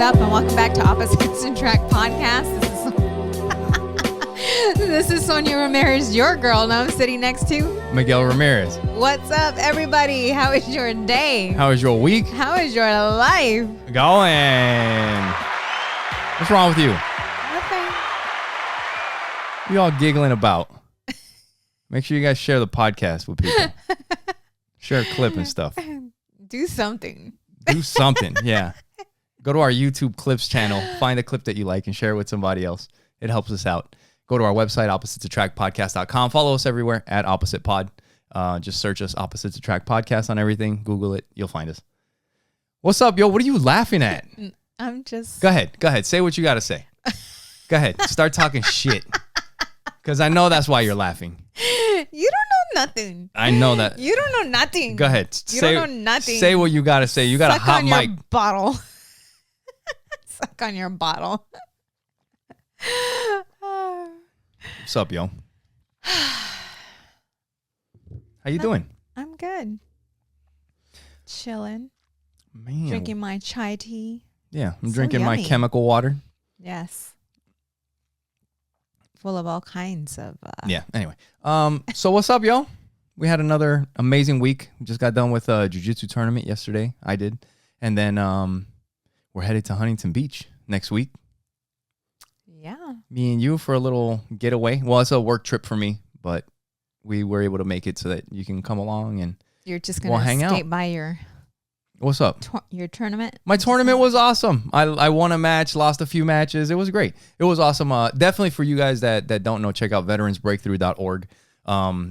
up, and welcome back to Opposites Attract Podcast. This is Sonja Ramirez, your girl, and I'm sitting next to Miguel Ramirez. What's up, everybody? How is your day? How is your week? How is your life? Going. What's wrong with you? Nothing. What you all giggling about? Make sure you guys share the podcast with people. Share a clip and stuff. Do something. Do something, yeah. Go to our YouTube clips channel, find a clip that you like, and share it with somebody else. It helps us out. Go to our website, oppositesattractpodcast.com. Follow us everywhere at Opposite Pod. Just search us, Opposites Attract Podcast, on everything. Google it. You'll find us. What's up, yo? What are you laughing at? I'm just... Go ahead. Say what you got to say. Go ahead. Start talking shit. Because I know that's why you're laughing. You don't know nothing. I know that. You don't know nothing. Go ahead. You don't know nothing. Say what you got to say. You got Suck a hot on mic. your bottle. Suck on your bottle. What's up, yo? How you doing? I'm good. Chilling. Man. Drinking my chai tea. Yeah, I'm So drinking my yummy. chemical water. Yes. Full of all kinds of... Yeah, anyway. So what's up, yo? We had another amazing week. We just got done with a jiu-jitsu tournament yesterday. I did. And then we're headed to Huntington Beach next week. Yeah. Me and you for a little getaway. Well, it's a work trip for me, but we were able to make it so that you can come along and You're just going we'll to hang skate out. by your What's up? your tournament? My tournament was awesome. I won a match, lost a few matches. It was great. It was awesome. Definitely for you guys that don't know, check out veteransbreakthrough.org.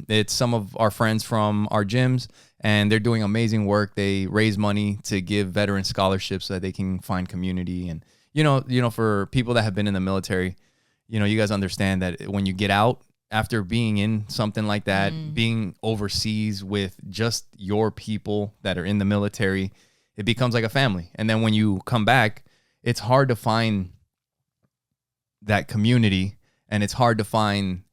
It's some of our friends from our gyms, and they're doing amazing work. They raise money to give veteran scholarships so that they can find community. And, you know, for people that have been in the military, you know, you guys understand that when you get out after being in something like that, being overseas with just your people that are in the military, it becomes like a family. And then when you come back, it's hard to find that community, and it's hard to find,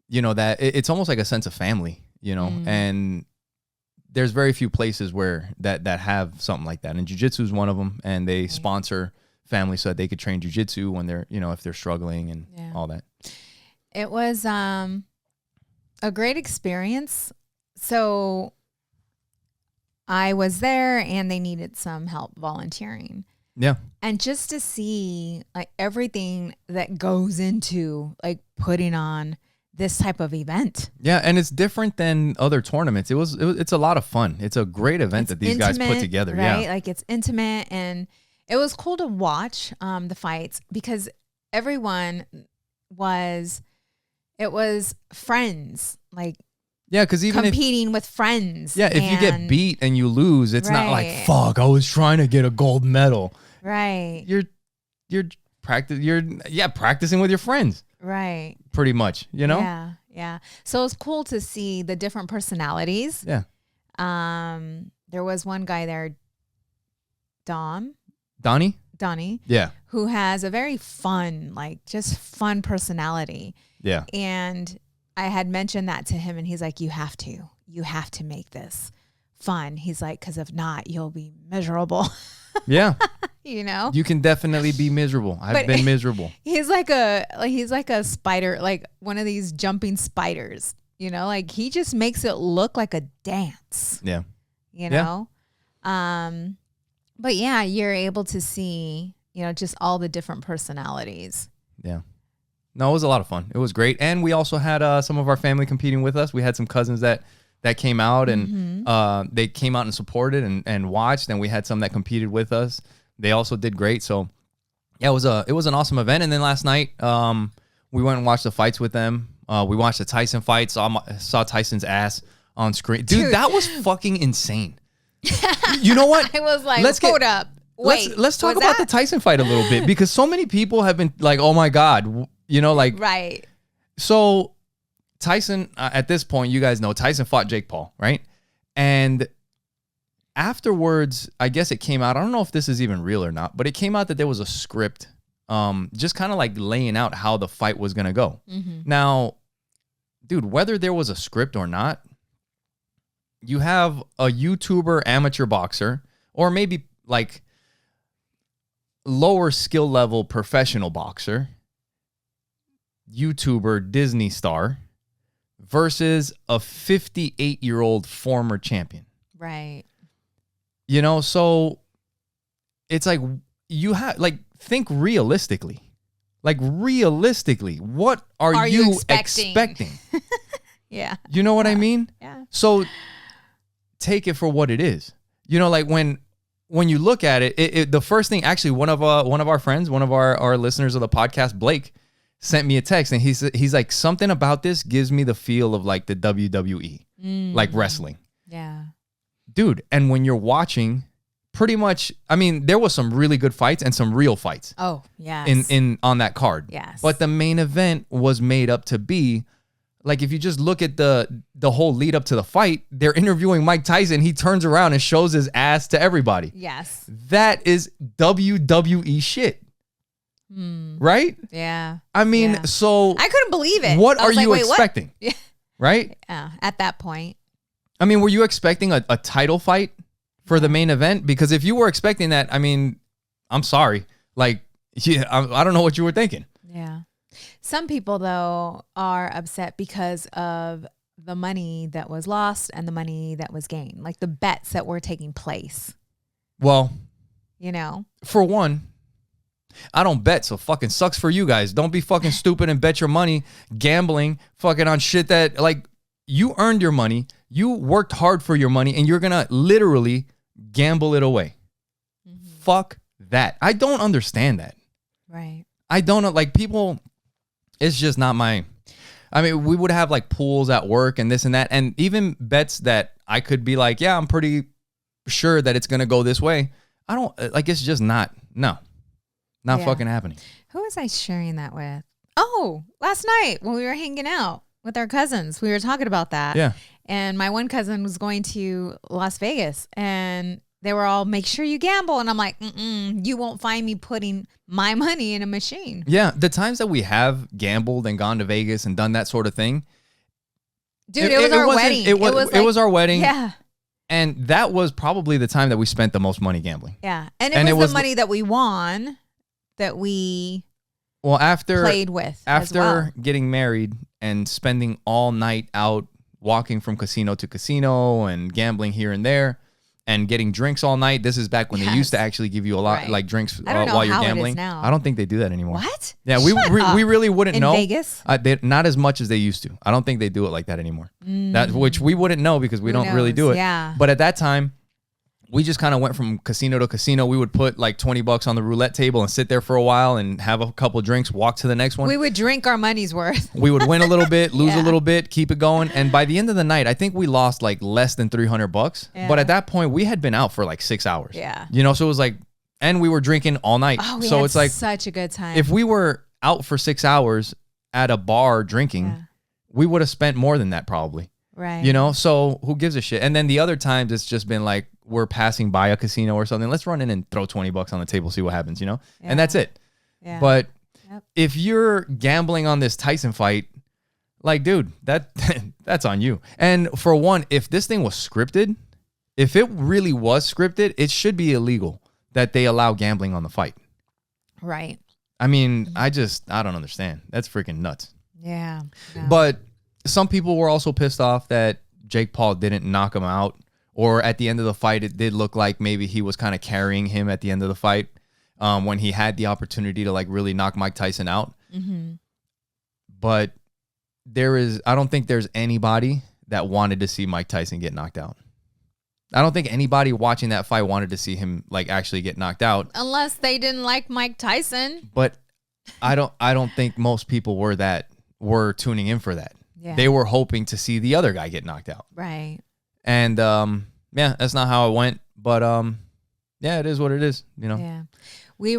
you know, that it's almost like a sense of family, you know, and there's very few places where that have something like that. And jiu-jitsu is one of them, and they sponsor families so that they could train jiu-jitsu when they're, you know, if they're struggling and all that. It was a great experience. So I was there, and they needed some help volunteering. Yeah. And just to see like everything that goes into like putting on this type of event. Yeah, and it's different than other tournaments. It's a lot of fun. It's a great event that these guys put together. Right? Yeah. Like it's intimate, and it was cool to watch the fights because everyone was friends, like because even competing with friends. if you get beat and you lose, it's not like, Right. fuck, I was trying to get a gold medal. Right. You're practicing with your friends. Right. Pretty much, you know? Yeah. So it's cool to see the different personalities. Yeah. There was one guy there, Donnie? Yeah. who has a very fun, like just fun personality. Yeah. And I had mentioned that to him, and he's like, you have to make this fun. He's like, because if not, you'll be miserable. Yeah. You know? You can definitely be miserable. I've been miserable. He's like a spider, like one of these jumping spiders, you know, like he just makes it look like a dance. Yeah. You know? But yeah, you're able to see, you know, just all the different personalities. Yeah. No, it was a lot of fun. It was great. And we also had some of our family competing with us. We had some cousins that came out, and they came out and supported and watched, and we had some that competed with us. They also did great. So yeah, it was an awesome event. And then last night, we went and watched the fights with them. We watched the Tyson fight, saw Tyson's ass on screen. Dude, that was fucking insane. You know what? I was like, hold up. Wait, let's talk about the Tyson fight a little bit, because so many people have been like, oh my God, you know, like, right. So Tyson, at this point, you guys know Tyson fought Jake Paul, right? And afterwards, I guess it came out, I don't know if this is even real or not, but it came out that there was a script, just kind of like laying out how the fight was going to go. Now, dude, whether there was a script or not, you have a YouTuber amateur boxer, or maybe like lower skill level professional boxer, YouTuber, Disney star versus a 58-year-old former champion. Right. You know, so it's like you have like think realistically. Like realistically, what are you expecting? Yeah. You know what I mean? Yeah. So take it for what it is. You know, like when you look at it, the first thing, actually, one of our friends, one of our listeners of the podcast, Blake, sent me a text, and he's like, something about this gives me the feel of like the WWE, like wrestling. Yeah. Dude, and when you're watching, pretty much, I mean, there was some really good fights and some real fights. Oh, yes. In on that card. Yes. But the main event was made up to be, like, if you just look at the whole lead up to the fight, they're interviewing Mike Tyson. He turns around and shows his ass to everybody. Yes. That is WWE shit. Right? Yeah. I mean, Yeah. So I couldn't believe it. What I are was like, you wait, expecting? What? Yeah. Right? Yeah. At that point. I mean, were you expecting a title fight for the main event? Because if you were expecting that, I mean, I'm sorry. Like, yeah, I don't know what you were thinking. Yeah. Some people, though, are upset because of the money that was lost and the money that was gained, like the bets that were taking place. Well, you know, for one, I don't bet, so fucking sucks for you guys. Don't be fucking stupid and bet your money gambling fucking on shit that, like, you earned your money, you worked hard for your money, and you're gonna literally gamble it away. Fuck that. I don't understand that. Right. I don't know, like, people, it's just not my, I mean, we would have like pools at work and this and that, and even bets that I could be like, yeah, I'm pretty sure that it's gonna go this way. I don't, like, it's just not fucking happening. Who was I sharing that with? Oh, last night when we were hanging out with our cousins, we were talking about that. Yeah. And my one cousin was going to Las Vegas, and they were all, make sure you gamble. And I'm like, you won't find me putting my money in a machine. Yeah. The times that we have gambled and gone to Vegas and done that sort of thing. Dude, it was our wedding. It was our wedding. Yeah. And that was probably the time that we spent the most money gambling. Yeah. And it was the money that we won that we played with. After getting married and spending all night out walking from casino to casino and gambling here and there and getting drinks all night. This is back when they used to actually give you a lot like drinks while you're gambling. Now. I don't think they do that anymore. What? Yeah, we really wouldn't know. In Vegas? Not as much as they used to. I don't think they do it like that anymore. Which we wouldn't know because we don't really do it. Yeah. But at that time, we just kind of went from casino to casino. We would put like $20 on the roulette table and sit there for a while and have a couple drinks, walk to the next one. We would drink our money's worth. We would win a little bit, lose a little bit, keep it going. And by the end of the night, I think we lost like less than $300. Yeah. But at that point, we had been out for like 6 hours. Yeah. You know, so it was like, and we were drinking all night. Oh, so it's like such a good time. If we were out for 6 hours at a bar drinking, we would have spent more than that probably. Right. You know, so who gives a shit? And then the other times it's just been like, we're passing by a casino or something. Let's run in and throw $20 on the table, see what happens, you know? Yeah. And that's it. Yeah. But if you're gambling on this Tyson fight, like, dude, that's on you. And for one, if this thing was scripted, if it really was scripted, it should be illegal that they allow gambling on the fight. Right. I mean, I don't understand. That's freaking nuts. Yeah. But some people were also pissed off that Jake Paul didn't knock him out. Or at the end of the fight, it did look like maybe he was kind of carrying him at the end of the fight when he had the opportunity to like really knock Mike Tyson out. Mm-hmm. But I don't think there's anybody that wanted to see Mike Tyson get knocked out. I don't think anybody watching that fight wanted to see him like actually get knocked out. Unless they didn't like Mike Tyson. But I don't think most people were tuning in for that. Yeah. They were hoping to see the other guy get knocked out. Right. And that's not how it went. But yeah, it is what it is, you know. Yeah. We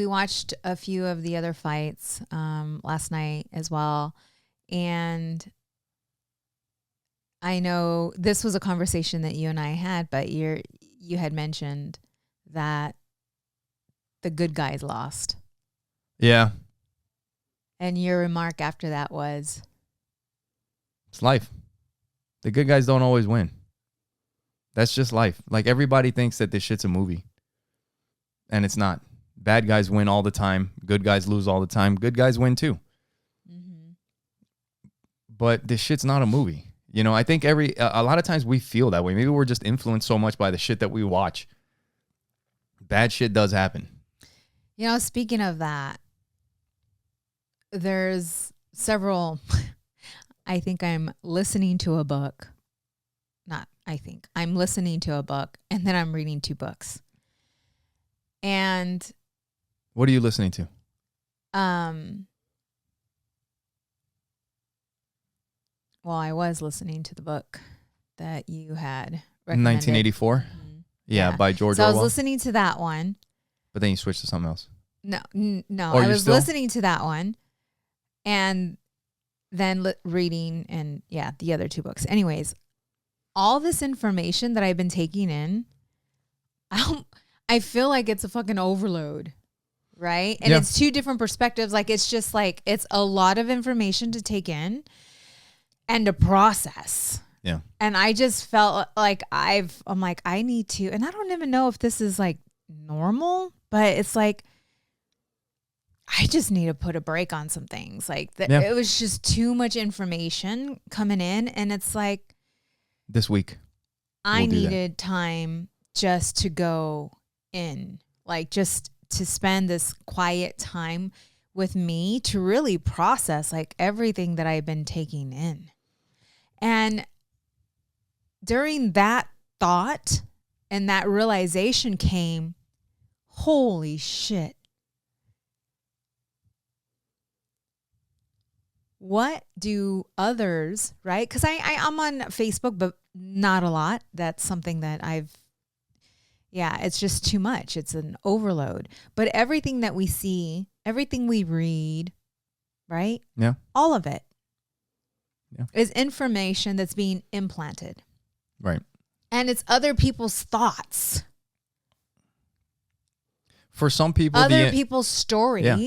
watched a few of the other fights last night as well. And I know this was a conversation that you and I had, but you had mentioned that the good guys lost. Yeah. And your remark after that was, it's life. The good guys don't always win. That's just life. Like, everybody thinks that this shit's a movie. And it's not. Bad guys win all the time. Good guys lose all the time. Good guys win too. Mm-hmm. But this shit's not a movie. You know, I think a lot of times we feel that way. Maybe we're just influenced so much by the shit that we watch. Bad shit does happen. You know, speaking of that, there's several. I think I'm listening to a book. I'm listening to a book, and then I'm reading 2 books. And what are you listening to? Well, I was listening to the book that you had recommended. 1984? Mm-hmm. Yeah, by George Orwell. So I was listening to that one. But then you switched to something else. No. I was listening to that one and then reading and the other 2 books. Anyways, all this information that I've been taking in, I feel like it's a fucking overload, right? And it's 2 different perspectives. Like, it's just like, it's a lot of information to take in and to process. Yeah. And I just felt like I'm like, I need to, and I don't even know if this is like normal, but it's like, I just need to put a break on some things. Like it was just too much information coming in. And it's like, this week, I needed time just to go in, like just to spend this quiet time with me to really process like everything that I've been taking in. And during that thought and that realization came, holy shit. What do others, right? Because I'm on Facebook, but not a lot. That's something that it's just too much. It's an overload. But everything that we see, everything we read, right? Yeah. All of it is information that's being implanted. Right. And it's other people's thoughts. For some people, other people's stories. Yeah.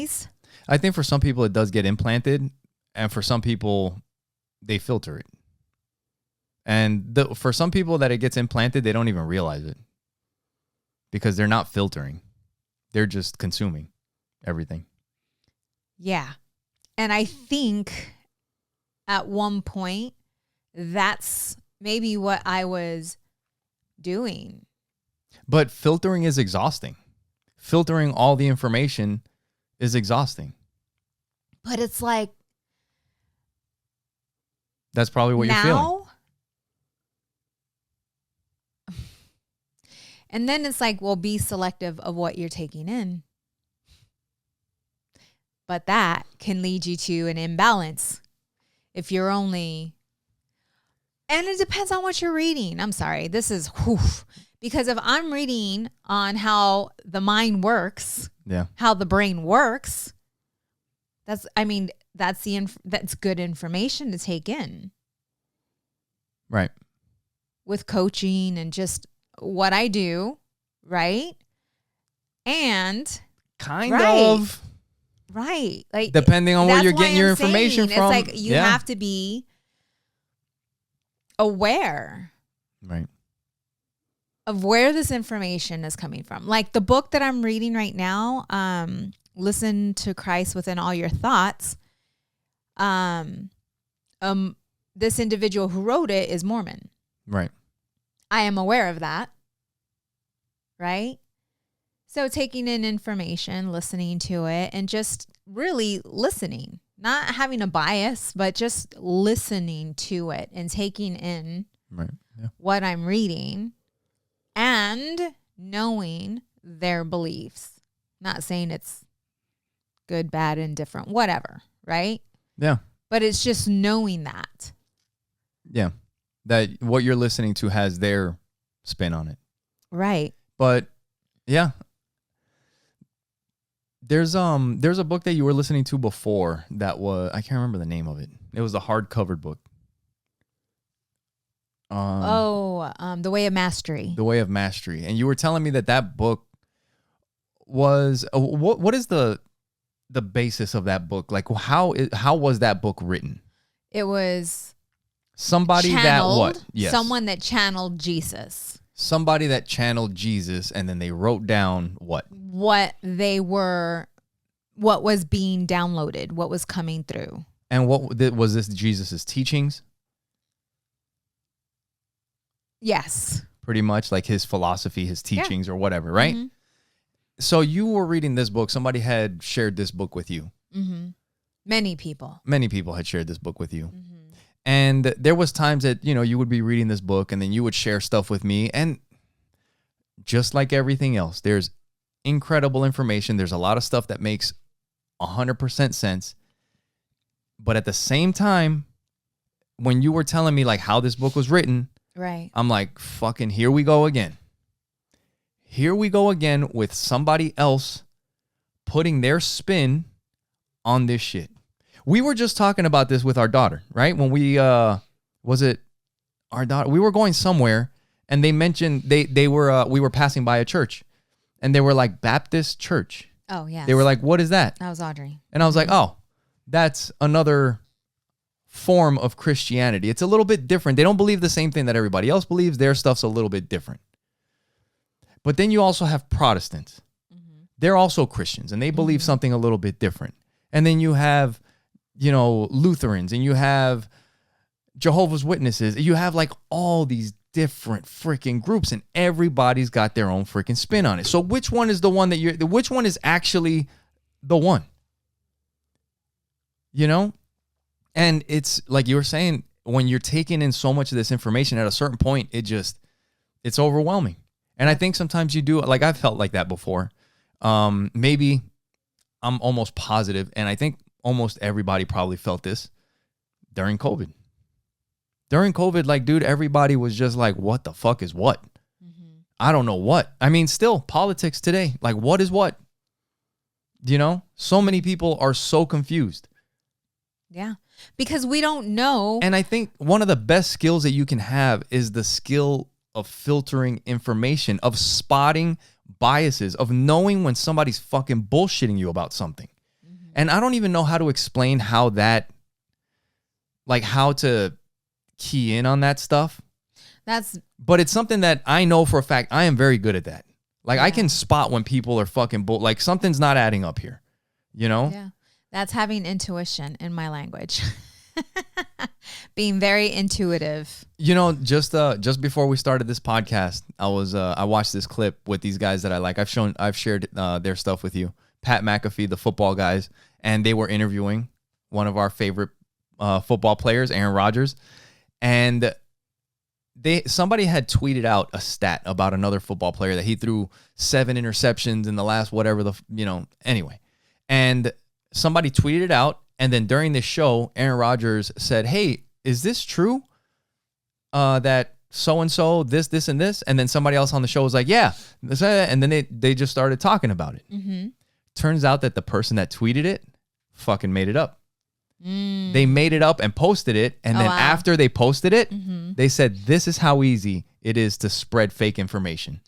I think for some people it does get implanted. And for some people, they filter it. And for some people that it gets implanted, they don't even realize it. Because they're not filtering. They're just consuming everything. Yeah. And I think at one point, that's maybe what I was doing. But filtering is exhausting. Filtering all the information is exhausting. But it's like, that's probably what you're feeling. And then it's like, well, be selective of what you're taking in. But that can lead you to an imbalance. If you're only, and it depends on what you're reading. I'm sorry. This is, because if I'm reading on how the mind works, how the brain works, that's good information to take in. Right. With coaching and just what I do, right? And kind of. Right. Like depending on where you're getting your information from. It's like you have to be aware. Right. Of where this information is coming from. Like the book that I'm reading right now, Listen to Christ Within All Your Thoughts. This individual who wrote it is Mormon. Right. I am aware of that. Right? So taking in information, listening to it, and just really listening. Not having a bias, but just listening to it and taking in what I'm reading and knowing their beliefs. Not saying it's good, bad, indifferent, whatever, right? Yeah. But it's just knowing that. Yeah. That what you're listening to has their spin on it. Right. But yeah. There's a book that you were listening to before that was, I can't remember the name of it. It was a hardcovered book. The Way of Mastery. The Way of Mastery. And you were telling me that book was what is the basis of that book? Like how was that book written? It was somebody channeled, that what? Yes. Someone that channeled Jesus. Somebody that channeled Jesus, and then they wrote down what was being downloaded, what was coming through. And what was this? Jesus's teachings? Yes. Pretty much like his philosophy, his teachings, or whatever, right? Mm-hmm. So you were reading this book. Somebody had shared this book with you. Mm-hmm. Many people had shared this book with you. Mm-hmm. And there was times that, you would be reading this book and then you would share stuff with me. And just like everything else, there's incredible information. There's a lot of stuff that makes 100% sense. But at the same time, when you were telling me like how this book was written, right, I'm like, fucking here we go again. Here we go again with somebody else putting their spin on this shit. We were just talking about this with our daughter, right? When we, was it our daughter? We were going somewhere and they mentioned we were passing by a church and they were like, Baptist church. Oh, yeah. They were like, what is that? That was Audrey. And I was like, oh, that's another form of Christianity. It's a little bit different. They don't believe the same thing that everybody else believes. Their stuff's a little bit different. But then you also have Protestants. Mm-hmm. They're also Christians and they believe something a little bit different. And then you have, Lutherans, and you have Jehovah's Witnesses. You have like all these different freaking groups and everybody's got their own freaking spin on it. So which one is the one that which one is actually the one? And it's like you were saying, when you're taking in so much of this information at a certain point, it's overwhelming. And I think sometimes you do, like I've felt like that before. Maybe I'm almost positive, and I think almost everybody probably felt this during COVID. During COVID, like, dude, everybody was just like, what the fuck is what? Mm-hmm. I don't know what. I mean, still, politics today, like, what is what? So many people are so confused. Yeah, because we don't know. And I think one of the best skills that you can have is the skill of filtering information, of spotting biases, of knowing when somebody's fucking bullshitting you about something. Mm-hmm. And I don't even know how to explain how to key in on that stuff. But it's something that I know for a fact I am very good at that. Like, yeah. I can spot when people are fucking like something's not adding up here, Yeah. That's having intuition in my language. Being very intuitive. Just before we started this podcast, I watched this clip with these guys that I like. I've shared their stuff with you. Pat McAfee, the football guys, and they were interviewing one of our favorite football players, Aaron Rodgers, and somebody had tweeted out a stat about another football player that he threw 7 interceptions in the last whatever anyway. And somebody tweeted it out, and then during this show, Aaron Rodgers said, "Hey, is this true? That so-and-so, this, and this?" And then somebody else on the show was like, "Yeah." And then they just started talking about it. Mm-hmm. Turns out that the person that tweeted it fucking made it up. They made it up and posted it. And then after they posted it, they said, "This is how easy it is to spread fake information."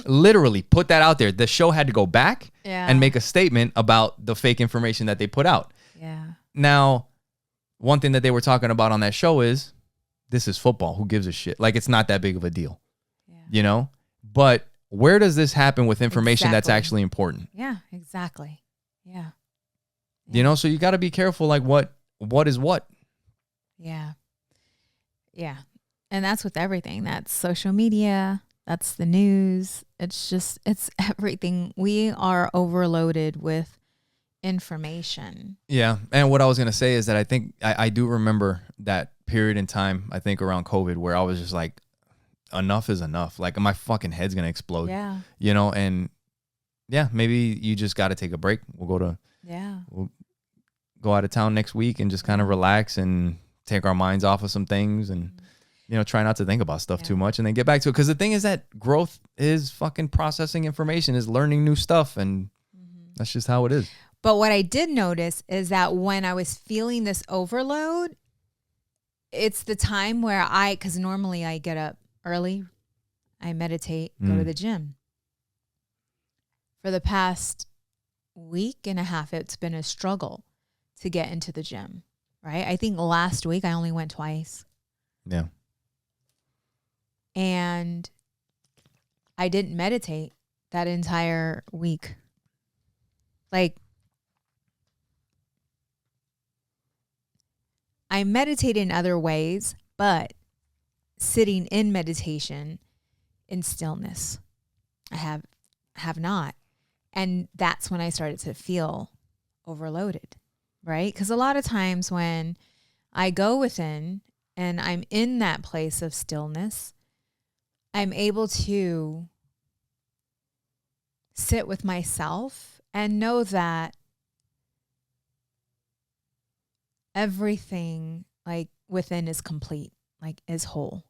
Literally put that out there. The show had to go back and make a statement about the fake information that they put out. Yeah. Now, one thing that they were talking about on that show is, this is football. Who gives a shit? Like, it's not that big of a deal. Yeah. But where does this happen with information that's actually important? Yeah, exactly. Yeah. So you got to be careful, like what is what? Yeah. Yeah. And that's with everything. That's social media. That's the news. It's everything. We are overloaded with information. Yeah. And what I was going to say is that I think I do remember that period in time, I think around COVID, where I was just like, enough is enough. Like, my fucking head's going to explode. Yeah. And yeah, maybe you just got to take a break. We'll go out of town next week and just kind of relax and take our minds off of some things and, try not to think about stuff too much and then get back to it. Because the thing is that growth is fucking processing information, is learning new stuff. And that's just how it is. But what I did notice is that when I was feeling this overload, it's the time where because normally I get up early, I meditate, go to the gym. For the past week and a half, it's been a struggle to get into the gym, right? I think last week I only went twice. Yeah. And I didn't meditate that entire week. Like, I meditate in other ways, but sitting in meditation in stillness, I have not. And that's when I started to feel overloaded, right? Because a lot of times when I go within and I'm in that place of stillness, I'm able to sit with myself and know that everything like within is complete, like is whole.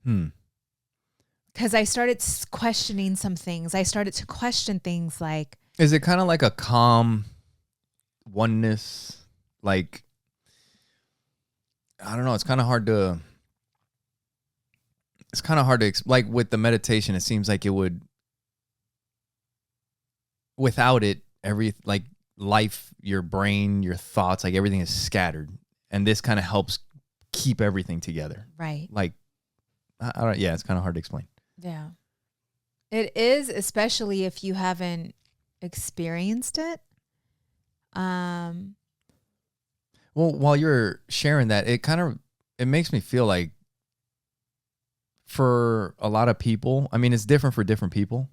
Because I started questioning some things. I started to question things like, is it kind of like a calm oneness? Like, I don't know. It's kind of hard to like with the meditation. It seems like it would, without it, like life, your brain, your thoughts, like everything is scattered. And this kind of helps keep everything together. right. Like, I don't, yeah, it's kind of hard to explain. Yeah. It is, especially if you haven't experienced it. Well, while you're sharing that, it makes me feel like for a lot of people, I mean, it's different for different people,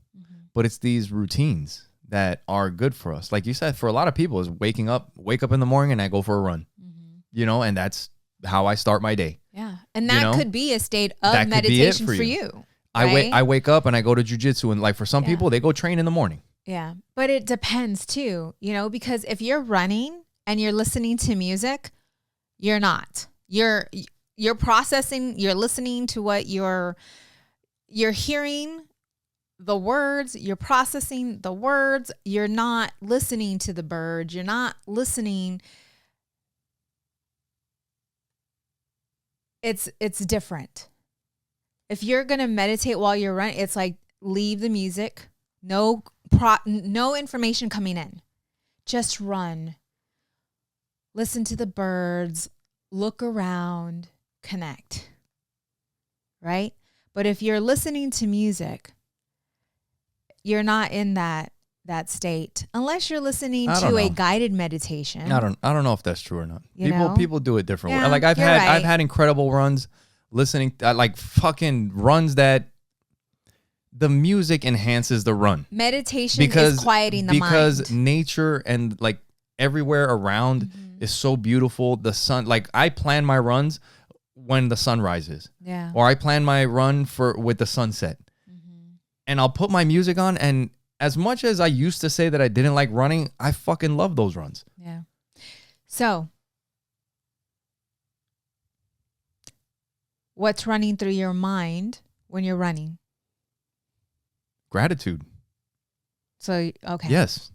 but it's these routines that are good for us. Like you said, for a lot of people is wake up in the morning and I go for a run, and that's how I start my day. Yeah. And that could be a state of That could be it meditation for for you. you. I wake up and I go to jujitsu, and like for some people, they go train in the morning. Yeah. But it depends too, because if you're running and you're listening to music, you're not. You're processing, you're listening to what you're hearing the words, you're processing the words, you're not listening to the birds, you're not listening. It's different. If you're going to meditate while you're running, it's like leave the music, no information coming in. Just run. Listen to the birds, look around, connect. Right? But if you're listening to music, you're not in that state unless you're listening to a guided meditation. I don't know if that's true or not. People do it different. Yeah, like I've had incredible runs listening, like fucking runs that the music enhances the run. Meditation is quieting the mind. Because nature and like everywhere around is so beautiful. The sun, like I plan my runs when the sun rises. Yeah. Or I plan my run with the sunset. And I'll put my music on, and as much as I used to say that I didn't like running, I fucking love those runs. Yeah. So, what's running through your mind when you're running? Gratitude. So, okay. Yes.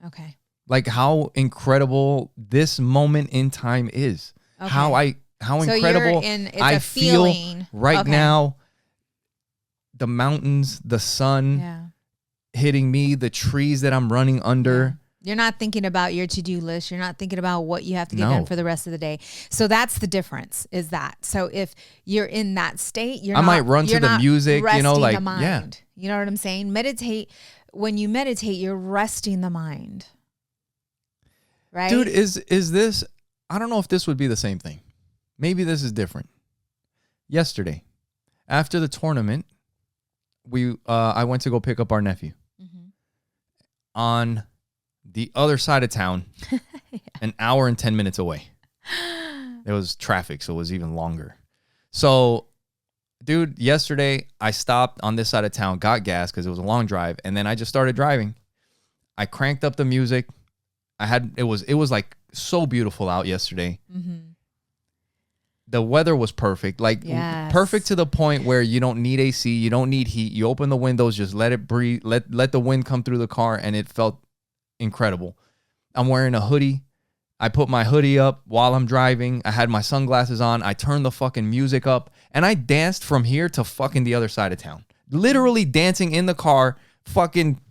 Okay. Like how incredible this moment in time is. Okay. How incredible I feel right now. The mountains, the sun hitting me, the trees that I'm running under. Yeah. You're not thinking about your to-do list. You're not thinking about what you have to get done for the rest of the day. So that's the difference, is that. So if you're in that state, I might run to the music, like, the mind. You know what I'm saying? When you meditate, you're resting the mind. Right? Dude, is this, I don't know if this would be the same thing. Maybe this is different. Yesterday, after the tournament, I went to go pick up our nephew on the other side of town, an hour and 10 minutes away. There was traffic, so it was even longer. So, dude, yesterday I stopped on this side of town, got gas because it was a long drive, and then I just started driving. I cranked up the music. It was like so beautiful out yesterday. The weather was perfect, like perfect to the point where you don't need AC, you don't need heat. You open the windows, just let it breathe, let the wind come through the car, and it felt incredible. I'm wearing a hoodie. I put my hoodie up while I'm driving. I had my sunglasses on. I turned the fucking music up, and I danced from here to fucking the other side of town. Literally dancing in the car, fucking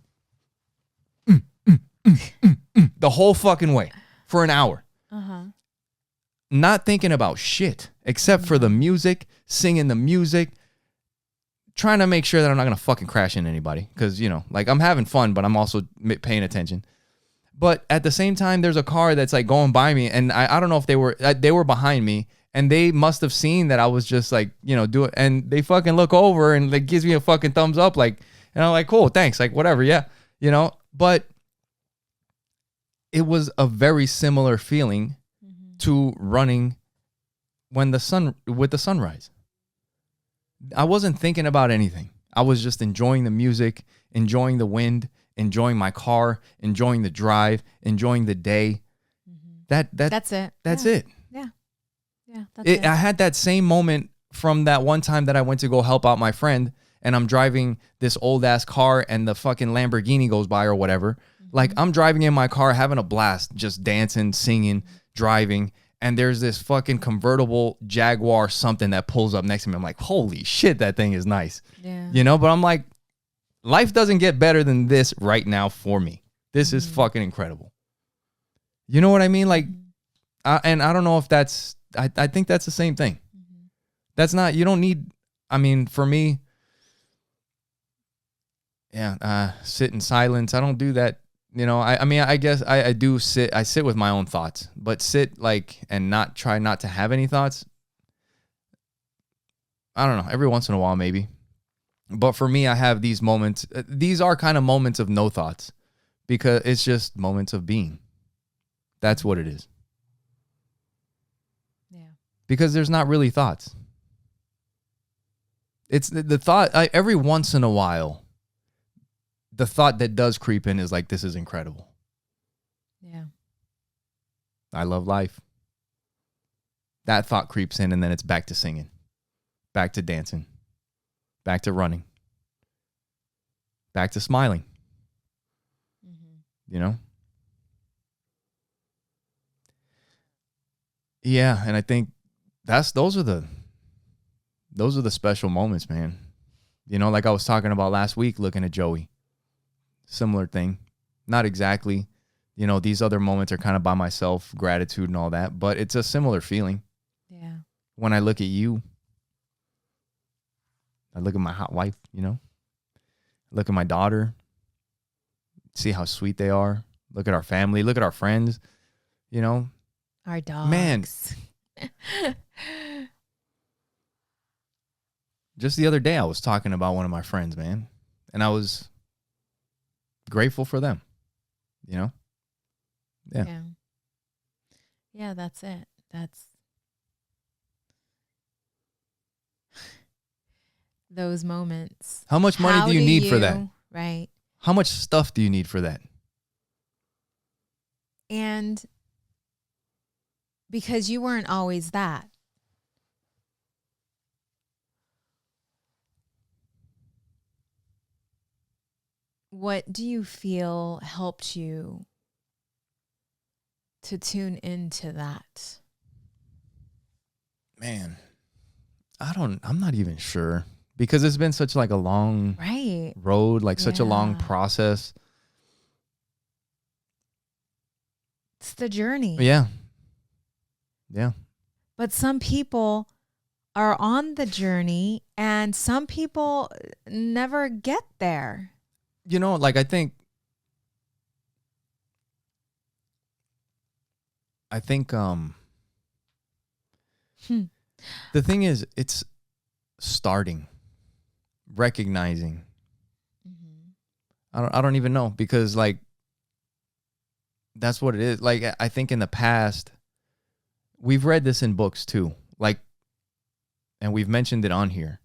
the whole fucking way for an hour. Not thinking about shit except for the music, singing the music, trying to make sure that I'm not going to fucking crash into anybody. Because, you know, like I'm having fun, but I'm also paying attention. But at the same time, there's a car that's like going by me. And I don't know if they were behind me. And they must have seen that I was just like, you know, do it. And they fucking look over and like gives me a fucking thumbs up. Like, and I'm like, cool, thanks. Like, whatever. Yeah. You know, but it was a very similar feeling to running with the sunrise. I wasn't thinking about anything. I was just enjoying the music, enjoying the wind, enjoying my car, enjoying the drive, enjoying the day. That's it. That's it. Yeah, that's it. I had that same moment from that one time that I went to go help out my friend, and I'm driving this old ass car and the fucking Lamborghini goes by or whatever. Like I'm driving in my car, having a blast, just dancing, singing, driving. And there's this fucking convertible Jaguar something that pulls up next to me. I'm like, holy shit, that thing is nice. Yeah. You know, but I'm like, life doesn't get better than this right now for me. This is fucking incredible. You know what I mean? Like, and I don't know if that's, I think that's the same thing. That's not, you don't need, I mean, for me, sit in silence. I don't do that. You know, I mean, I guess I do sit. I sit with my own thoughts, but sit like and try not to have any thoughts. I don't know. Every once in a while, maybe. But for me, I have these moments. These are kind of moments of no thoughts because it's just moments of being. That's what it is. Yeah. Because there's not really thoughts. It's the thought every once in a while. The thought that does creep in is like, this is incredible. Yeah. I love life. That thought creeps in and then it's back to singing, back to dancing, back to running, back to smiling. You know? Yeah, and I think those are the special moments, man. You know, like I was talking about last week looking at Joey. Similar thing. Not exactly. You know, these other moments are kind of by myself, gratitude and all that, but it's a similar feeling. Yeah. When I look at you, I look at my hot wife, you know, look at my daughter, see how sweet they are. Look at our family, look at our friends, you know. Our dogs. Man. Just the other day, I was talking about one of my friends, man, and I was grateful for them, you know? Yeah. Yeah, that's it. That's those moments. How much money do you need for that? Right. How much stuff do you need for that? And because you weren't always that. What do you feel helped you to tune into that? Man, I'm not even sure because it's been such like a long road, like such a long process. It's the journey. Yeah. Yeah. But some people are on the journey and some people never get there. You know, like I think the thing is it's starting, recognizing. I don't even know because like that's what it is. Like I think in the past we've read this in books too. Like and we've mentioned it on here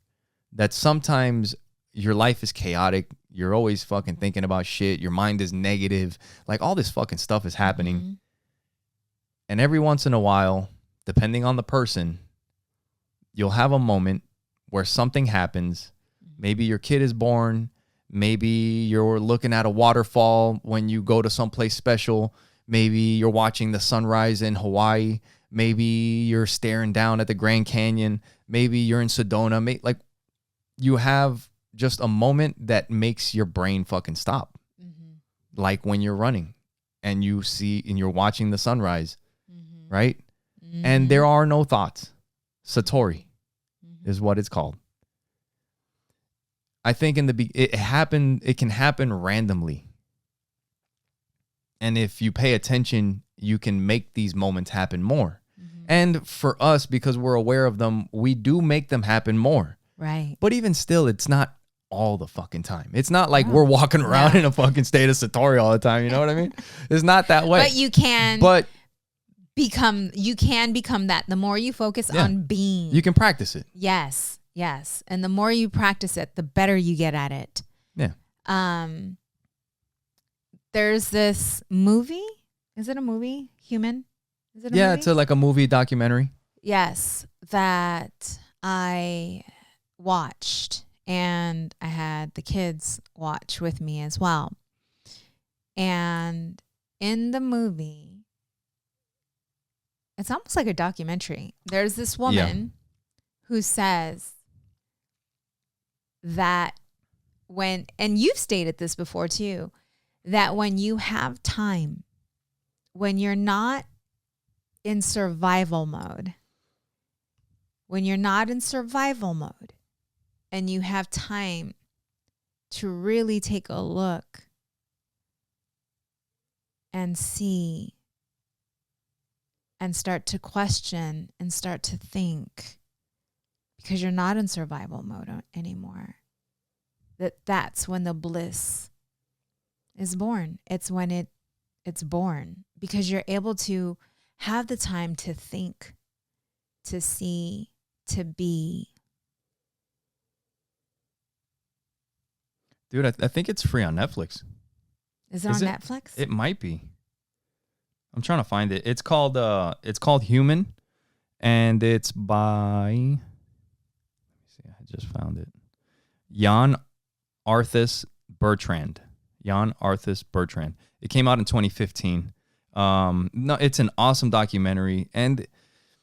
that sometimes your life is chaotic. You're always fucking thinking about shit. Your mind is negative. Like all this fucking stuff is happening. And every once in a while, depending on the person, you'll have a moment where something happens. Maybe your kid is born. Maybe you're looking at a waterfall when you go to someplace special. Maybe you're watching the sunrise in Hawaii. Maybe you're staring down at the Grand Canyon. Maybe you're in Sedona. Like you have just a moment that makes your brain fucking stop. Like when you're running and you see and you're watching the sunrise, right? And there are no thoughts. Satori is what it's called. I think it can happen randomly. And if you pay attention, you can make these moments happen more. And for us, because we're aware of them, we do make them happen more. Right. But even still, it's not all the fucking time. It's not like we're walking around in a fucking state of Satori all the time. You know what I mean? It's not that way. But you can become that. The more you focus on being. You can practice it. Yes. Yes. And the more you practice it, the better you get at it. Yeah. There's this movie. Is it a movie? Human? Is it a movie? It's like a movie documentary. Yes. That I watched. And I had the kids watch with me as well. And in the movie, it's almost like a documentary. There's this woman who says that and you've stated this before too, that when you have time, when you're not in survival mode, and you have time to really take a look and see and start to question and start to think, because you're not in survival mode anymore, that's when the bliss is born. It's when it's born, because you're able to have the time to think, to see, to be. Dude, I think it's free on Netflix. Is it on Netflix? It might be. I'm trying to find it. It's called Human, and it's by, let me see, I just found it. Jan Arthus Bertrand. It came out in 2015. No, it's an awesome documentary, and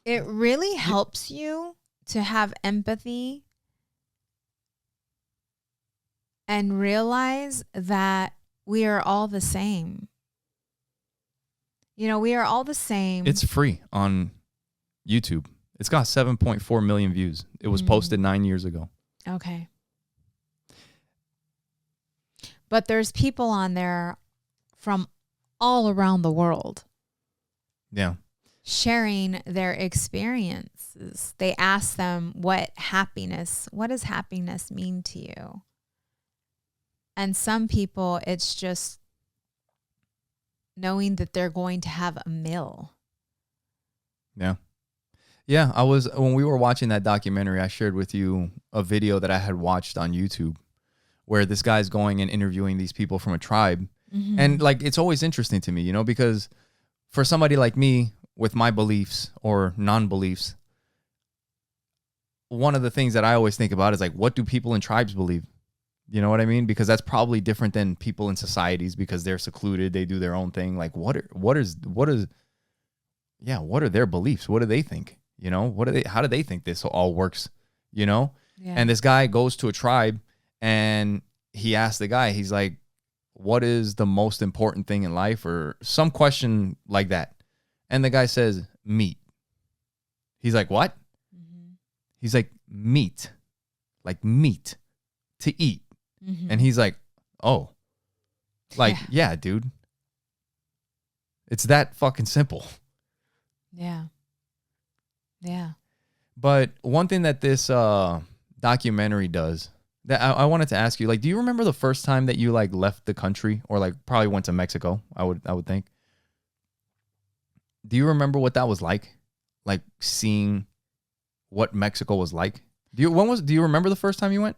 it really helps you to have empathy and realize that we are all the same. You know, we are all the same. It's free on YouTube. It's got 7.4 million views. It was posted 9 years ago. Okay. But there's people on there from all around the world. Yeah. Sharing their experiences. They ask them what does happiness mean to you? And some people, it's just knowing that they're going to have a meal. Yeah. Yeah, when we were watching that documentary, I shared with you a video that I had watched on YouTube where this guy's going and interviewing these people from a tribe. Mm-hmm. And like, it's always interesting to me, you know, because for somebody like me with my beliefs or non-beliefs, one of the things that I always think about is like, what do people in tribes believe? You know what I mean? Because that's probably different than people in societies because they're secluded. They do their own thing. Like what are their beliefs? What do they think? You know, how do they think this all works? You know? Yeah. And this guy goes to a tribe and he asks the guy, he's like, what is the most important thing in life? Or some question like that. And the guy says, meat. He's like, what? Mm-hmm. He's like, meat. Like meat to eat. Mm-hmm. And he's like, oh, like, yeah, dude. It's that fucking simple. Yeah. Yeah. But one thing that this documentary does that I wanted to ask you, like, do you remember the first time that you like left the country or like probably went to Mexico? I would think. Do you remember what that was like? Like seeing what Mexico was like? Do you remember the first time you went?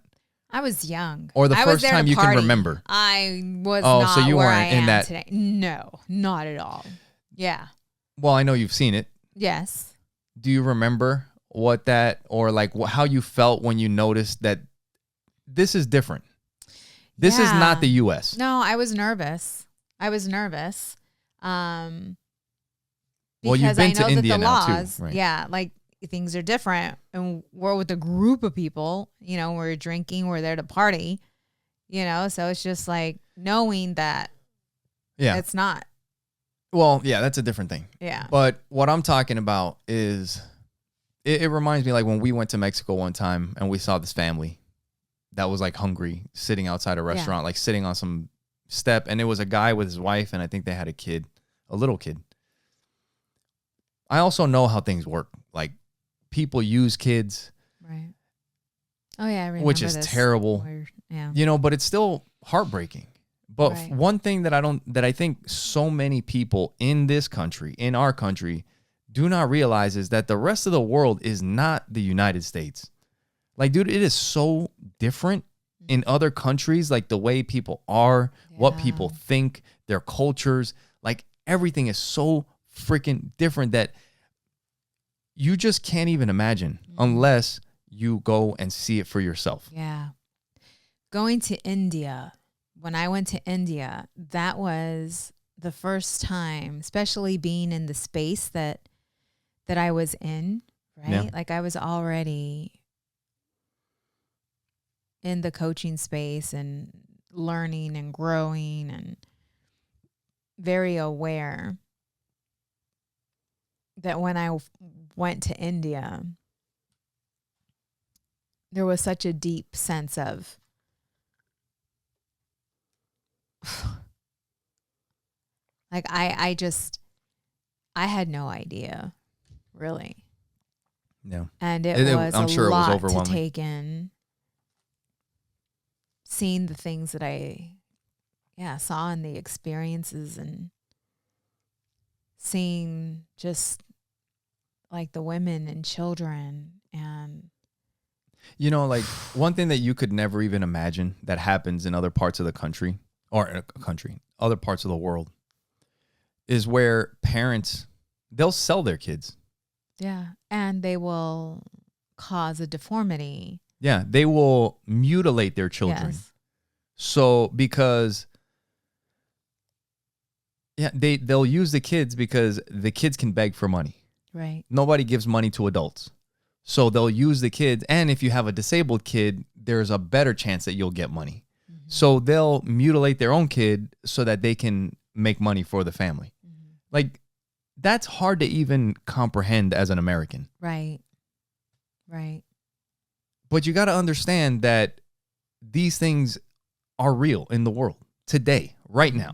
I was young. Or the first time you can remember? I was not so you where weren't I in am that today. No, not at all. Yeah. Well, I know you've seen it. Yes. Do you remember what that, or like how you felt when you noticed that this is different? This is not the U.S. No, I was nervous. Well, you've been to India now too, right? Yeah, like things are different, and we're with a group of people. You know, we're drinking, we're there to party. You know, so it's just like knowing that. Yeah, it's not. Well, yeah, that's a different thing. Yeah. But what I'm talking about is, it reminds me like when we went to Mexico one time and we saw this family that was like hungry, sitting outside a restaurant, like sitting on some step. And it was a guy with his wife, and I think they had a little kid. I also know how things work. Like, people use kids. Right. Oh, yeah, I remember which is this. terrible. Yeah. You know, but it's still heartbreaking. But Right. one thing that I think so many people in this country, in our country, do not realize is that the rest of the world is not the United States. Like, dude, it is so different in other countries, like the way people are, what people think, their cultures, like everything is so freaking different that you just can't even imagine unless you go and see it for yourself. Yeah. Going to India, when I went to India, that was the first time, especially being in the space that I was in, right? Yeah. Like, I was already in the coaching space and learning and growing and very aware that when I went to India, there was such a deep sense of like, I had no idea, really. Yeah. And it was I'm sure lot it was overwhelming to take in. Seeing the things that I saw in the experiences, and seeing just like the women and children, and you know, like one thing that you could never even imagine that happens in other parts of the country other parts of the world is where parents, they'll sell their kids. yeah, and they will cause a deformity. Yeah, they will mutilate their children. Yes. So because they'll use the kids because the kids can beg for money. Right. Nobody gives money to adults. So they'll use the kids, and if you have a disabled kid, there's a better chance that you'll get money. Mm-hmm. So they'll mutilate their own kid so that they can make money for the family. Mm-hmm. Like, that's hard to even comprehend as an American. Right. Right. But you got to understand that these things are real in the world today, right now.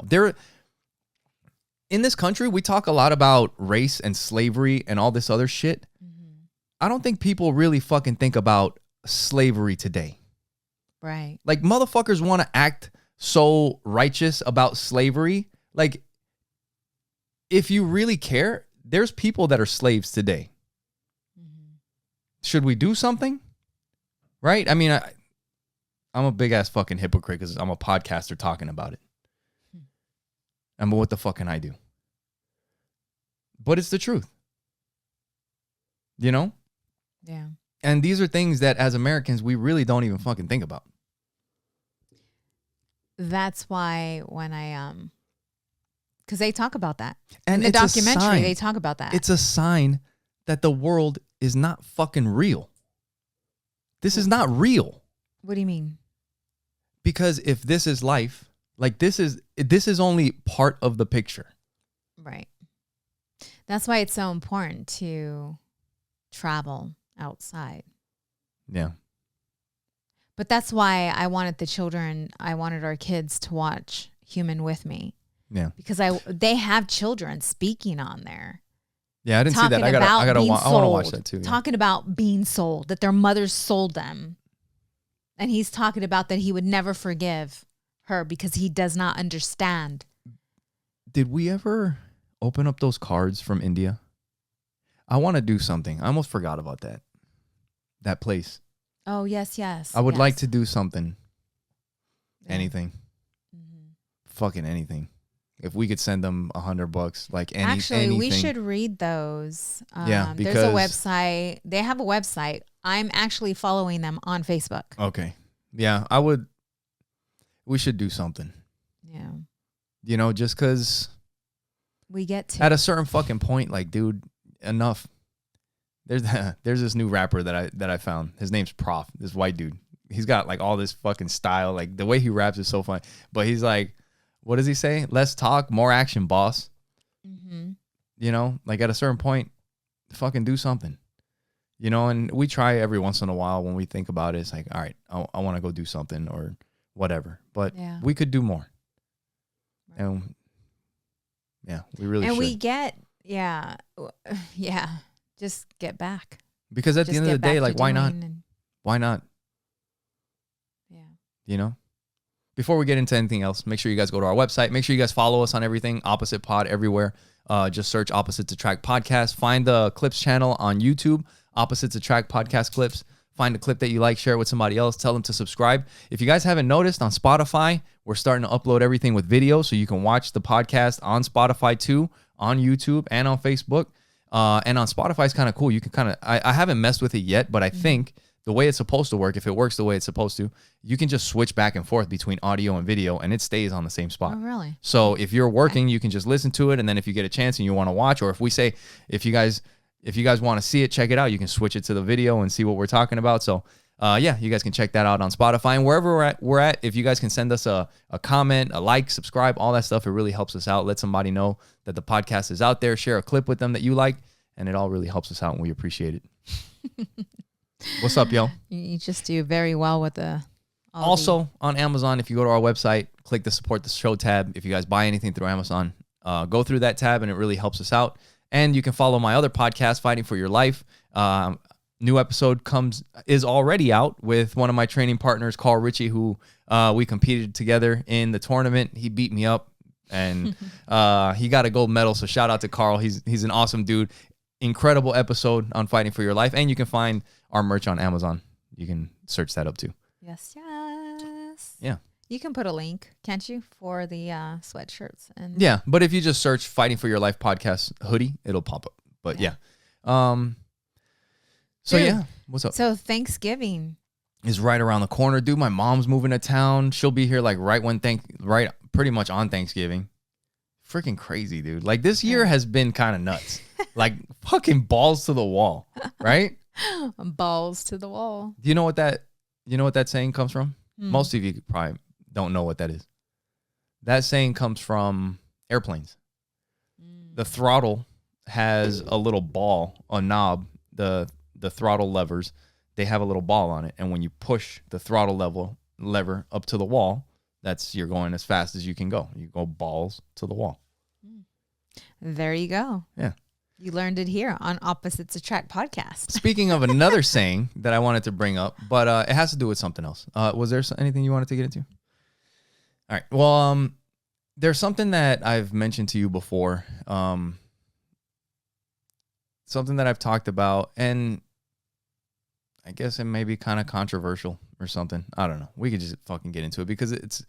In this country, we talk a lot about race and slavery and all this other shit. Mm-hmm. I don't think people really fucking think about slavery today. Right. Like, motherfuckers want to act so righteous about slavery. Like, if you really care, there's people that are slaves today. Mm-hmm. Should we do something? Right? I mean, I'm a big-ass fucking hypocrite because I'm a podcaster talking about it. I mean, what the fuck can I do? But it's the truth. You know? Yeah. And these are things that, as Americans, we really don't even fucking think about. That's why when I, because they talk about that. And in the documentary, they talk about that. It's a sign that the world is not fucking real. This is not real. What do you mean? Because if this is life, like this is only part of the picture. Right. That's why it's so important to travel outside. Yeah. But that's why I wanted our kids to watch Human with Me. Yeah. Because they have children speaking on there. Yeah, I didn't see that. I want to watch that too. Yeah. Talking about being sold, that their mothers sold them. And he's talking about that he would never forgive her because he does not understand. Did we ever open up those cards from India? I want to do something. I almost forgot about that. That place. Oh, yes, yes. I would like to do something. Yeah. Anything. Mm-hmm. Fucking anything. If we could send them $100, like anything. We should read those. Yeah, because there's a website. They have a website. I'm actually following them on Facebook. Okay. Yeah, we should do something. Yeah. You know, just because we get to. At a certain fucking point, like, dude, enough. There's this new rapper that I found. His name's Prof. This white dude. He's got like all this fucking style. Like, the way he raps is so fun. But he's like, what does he say? Less talk, more action, boss. Mm-hmm. You know, like at a certain point, fucking do something. You know, and we try every once in a while when we think about it. It's like, all right, I want to go do something or whatever. But we could do more. Right. And yeah, we really and should. We get, just get back. Because at the end of the day, like, why not? Why not? Yeah. You know? Before we get into anything else, make sure you guys go to our website. Make sure you guys follow us on everything. Opposite Pod everywhere. Just search Opposites Attract Podcast. Find the Clips channel on YouTube. Opposites Attract Podcast Clips. Find a clip that you like, share it with somebody else, tell them to subscribe. If you guys haven't noticed, on Spotify, we're starting to upload everything with video, so you can watch the podcast on Spotify too, on YouTube, and on Facebook. And on Spotify is kind of cool. You can kind of, I haven't messed with it yet, but I think the way it's supposed to work, if it works the way it's supposed to, you can just switch back and forth between audio and video, and it stays on the same spot. Oh, really? So if you're working, you can just listen to it, and then if you get a chance and you want to watch, or if we say, if you guys want to see it, check it out, you can switch it to the video and see what we're talking about. So you guys can check that out on Spotify. And wherever we're at, if you guys can send us a comment, a like, subscribe, all that stuff, it really helps us out. Let somebody know that the podcast is out there. Share a clip with them that you like, and it all really helps us out, and we appreciate it. What's up, yo? You just do very well with Also, on Amazon, if you go to our website, click the Support the Show tab. If you guys buy anything through Amazon, go through that tab, and it really helps us out. And you can follow my other podcast, Fighting for Your Life. New episode is already out with one of my training partners, Carl Ritchie, who we competed together in the tournament. He beat me up, and he got a gold medal. So shout out to Carl. He's an awesome dude. Incredible episode on Fighting for Your Life. And you can find our merch on Amazon. You can search that up too. Yes. Yeah. You can put a link, can't you, for the sweatshirts? And yeah, but if you just search Fighting for Your Life podcast hoodie, it'll pop up. But yeah. So dude, yeah, what's up? So Thanksgiving is right around the corner, dude. My mom's moving to town. She'll be here like pretty much on Thanksgiving. Freaking crazy, dude. Like this year has been kind of nuts. Like fucking balls to the wall, right? Balls to the wall. Do you know what that saying comes from? Most of you probably don't know what that is. That saying comes from airplanes. The throttle has a little ball, a knob, the throttle levers, they have a little ball on it. And when you push the throttle lever up to the wall, you're going as fast as you can go. You go balls to the wall. There you go. Yeah. You learned it here on Opposites Attract Podcast. Speaking of another saying that I wanted to bring up, but it has to do with something else. Was there anything you wanted to get into? All right. Well, there's something that I've mentioned to you before. Something that I've talked about, and I guess it may be kind of controversial or something. I don't know. We could just fucking get into it because it's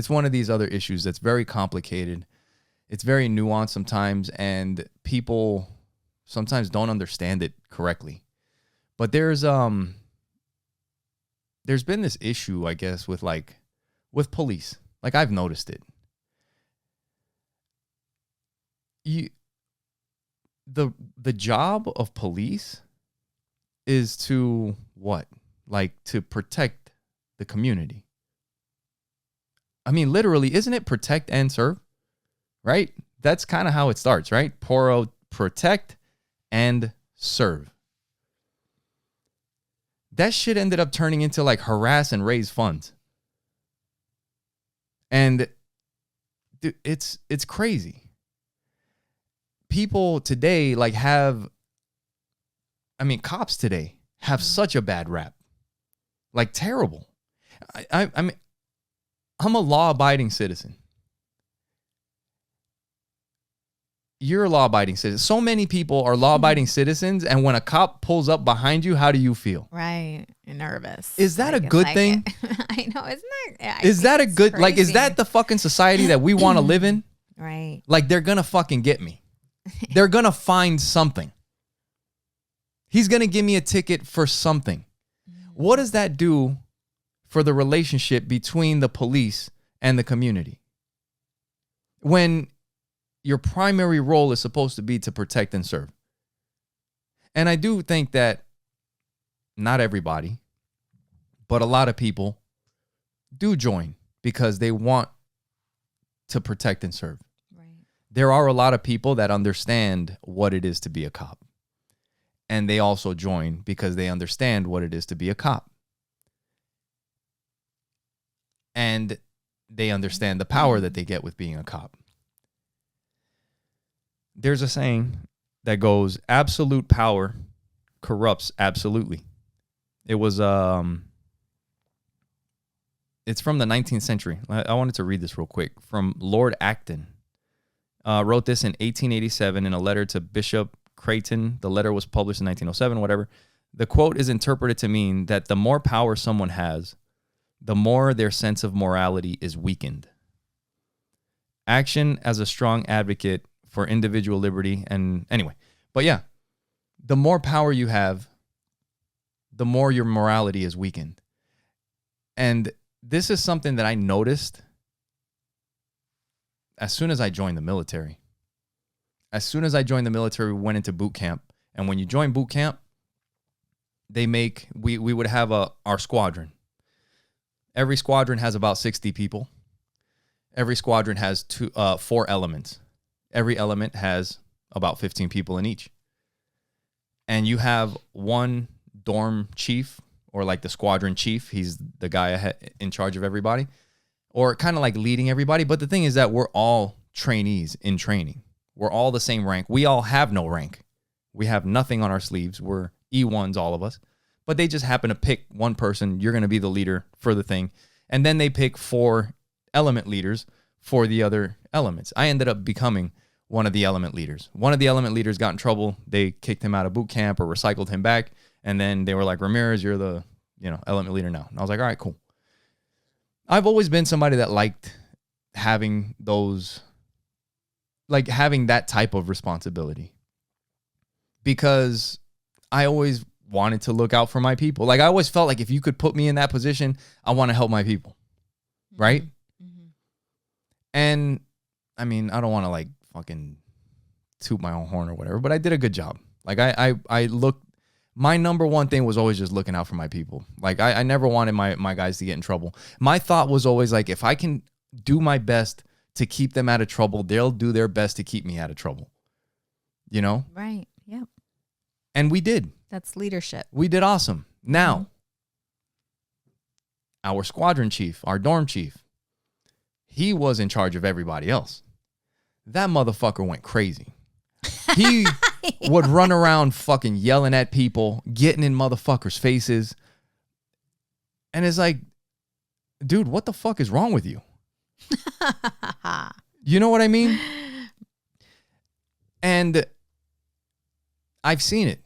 one of these other issues that's very complicated. It's very nuanced sometimes, and people sometimes don't understand it correctly. But there's been this issue, I guess, with police. Like I've noticed it. The job of police is to what? Like to protect the community. I mean, literally, isn't it protect and serve? Right? That's kind of how it starts, right? Protect and serve. That shit ended up turning into like harass and raise funds. And dude, it's crazy. People today cops today have such a bad rap. Like terrible. I mean, I'm a law-abiding citizen. You're a law-abiding citizen. So many people are law-abiding citizens, and when a cop pulls up behind you, how do you feel? Right. You're nervous. Is that a good thing? I know. Isn't that? Is that a good, crazy. Is that the fucking society that we want to live in? Right. Like, they're going to fucking get me. They're going to find something. He's going to give me a ticket for something. What does that do for the relationship between the police and the community? When your primary role is supposed to be to protect and serve. And I do think that not everybody, but a lot of people do join because they want to protect and serve. Right. There are a lot of people that understand what it is to be a cop. And they also join because they understand what it is to be a cop. And they understand the power that they get with being a cop. There's a saying that goes, absolute power corrupts absolutely. It was it's from the 19th century. I wanted to read this real quick from Lord Acton. Wrote this in 1887 in a letter to Bishop Creighton. The letter was published in 1907, whatever. The quote is interpreted to mean that the more power someone has, the more their sense of morality is weakened. Action as a strong advocate for individual liberty. And anyway, but yeah, the more power you have, the more your morality is weakened. And this is something that I noticed as soon as I joined the military. As soon as I joined the military, we went into boot camp. And when you join boot camp, we would have our squadron. Every squadron has about 60 people. Every squadron has 4 elements. Every element has about 15 people in each. And you have one dorm chief, or like the squadron chief. He's the guy in charge of everybody, or kind of like leading everybody. But the thing is that we're all trainees in training. We're all the same rank. We all have no rank. We have nothing on our sleeves. We're E1s, all of us. But they just happen to pick one person. You're going to be the leader for the thing. And then they pick 4 element leaders for the other elements. I ended up becoming one of the element leaders. One of the element leaders got in trouble. They kicked him out of boot camp or recycled him back. And then they were like, Ramirez, you're the element leader now. And I was like, all right, cool. I've always been somebody that liked having having that type of responsibility, because I always wanted to look out for my people. Like, I always felt like if you could put me in that position, I want to help my people. Right? Mm-hmm. And I mean, I don't want to like fucking toot my own horn or whatever, but I did a good job. Like I looked, my number one thing was always just looking out for my people. Like I never wanted my guys to get in trouble. My thought was always like, if I can do my best to keep them out of trouble, they'll do their best to keep me out of trouble. You know? Right. Yep. And we did. That's leadership. We did awesome. Now, our squadron chief, our dorm chief, he was in charge of everybody else. That motherfucker went crazy. He would run around fucking yelling at people, getting in motherfuckers' faces. And it's like, dude, what the fuck is wrong with you? You know what I mean? And I've seen it.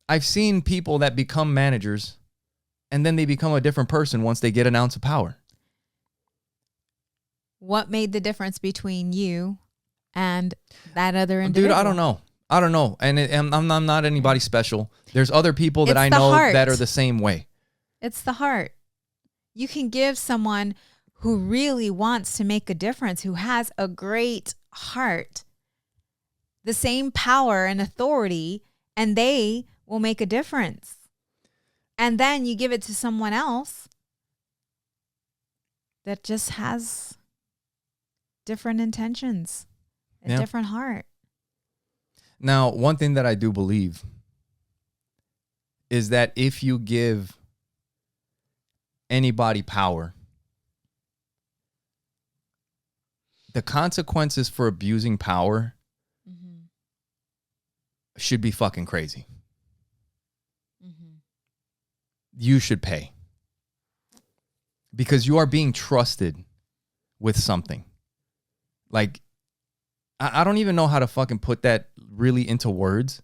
I've seen people that become managers and then they become a different person once they get an ounce of power. What made the difference between you and that other individual? Dude, I don't know. And I'm not anybody special. There's other people that I know that are the same way. It's the heart. You can give someone who really wants to make a difference, who has a great heart, the same power and authority, and they will make a difference. And then you give it to someone else that just has different intentions, a different heart. Now, one thing that I do believe is that if you give anybody power, the consequences for abusing power should be fucking crazy. You should pay. Because you are being trusted with something. Like, I don't even know how to fucking put that really into words,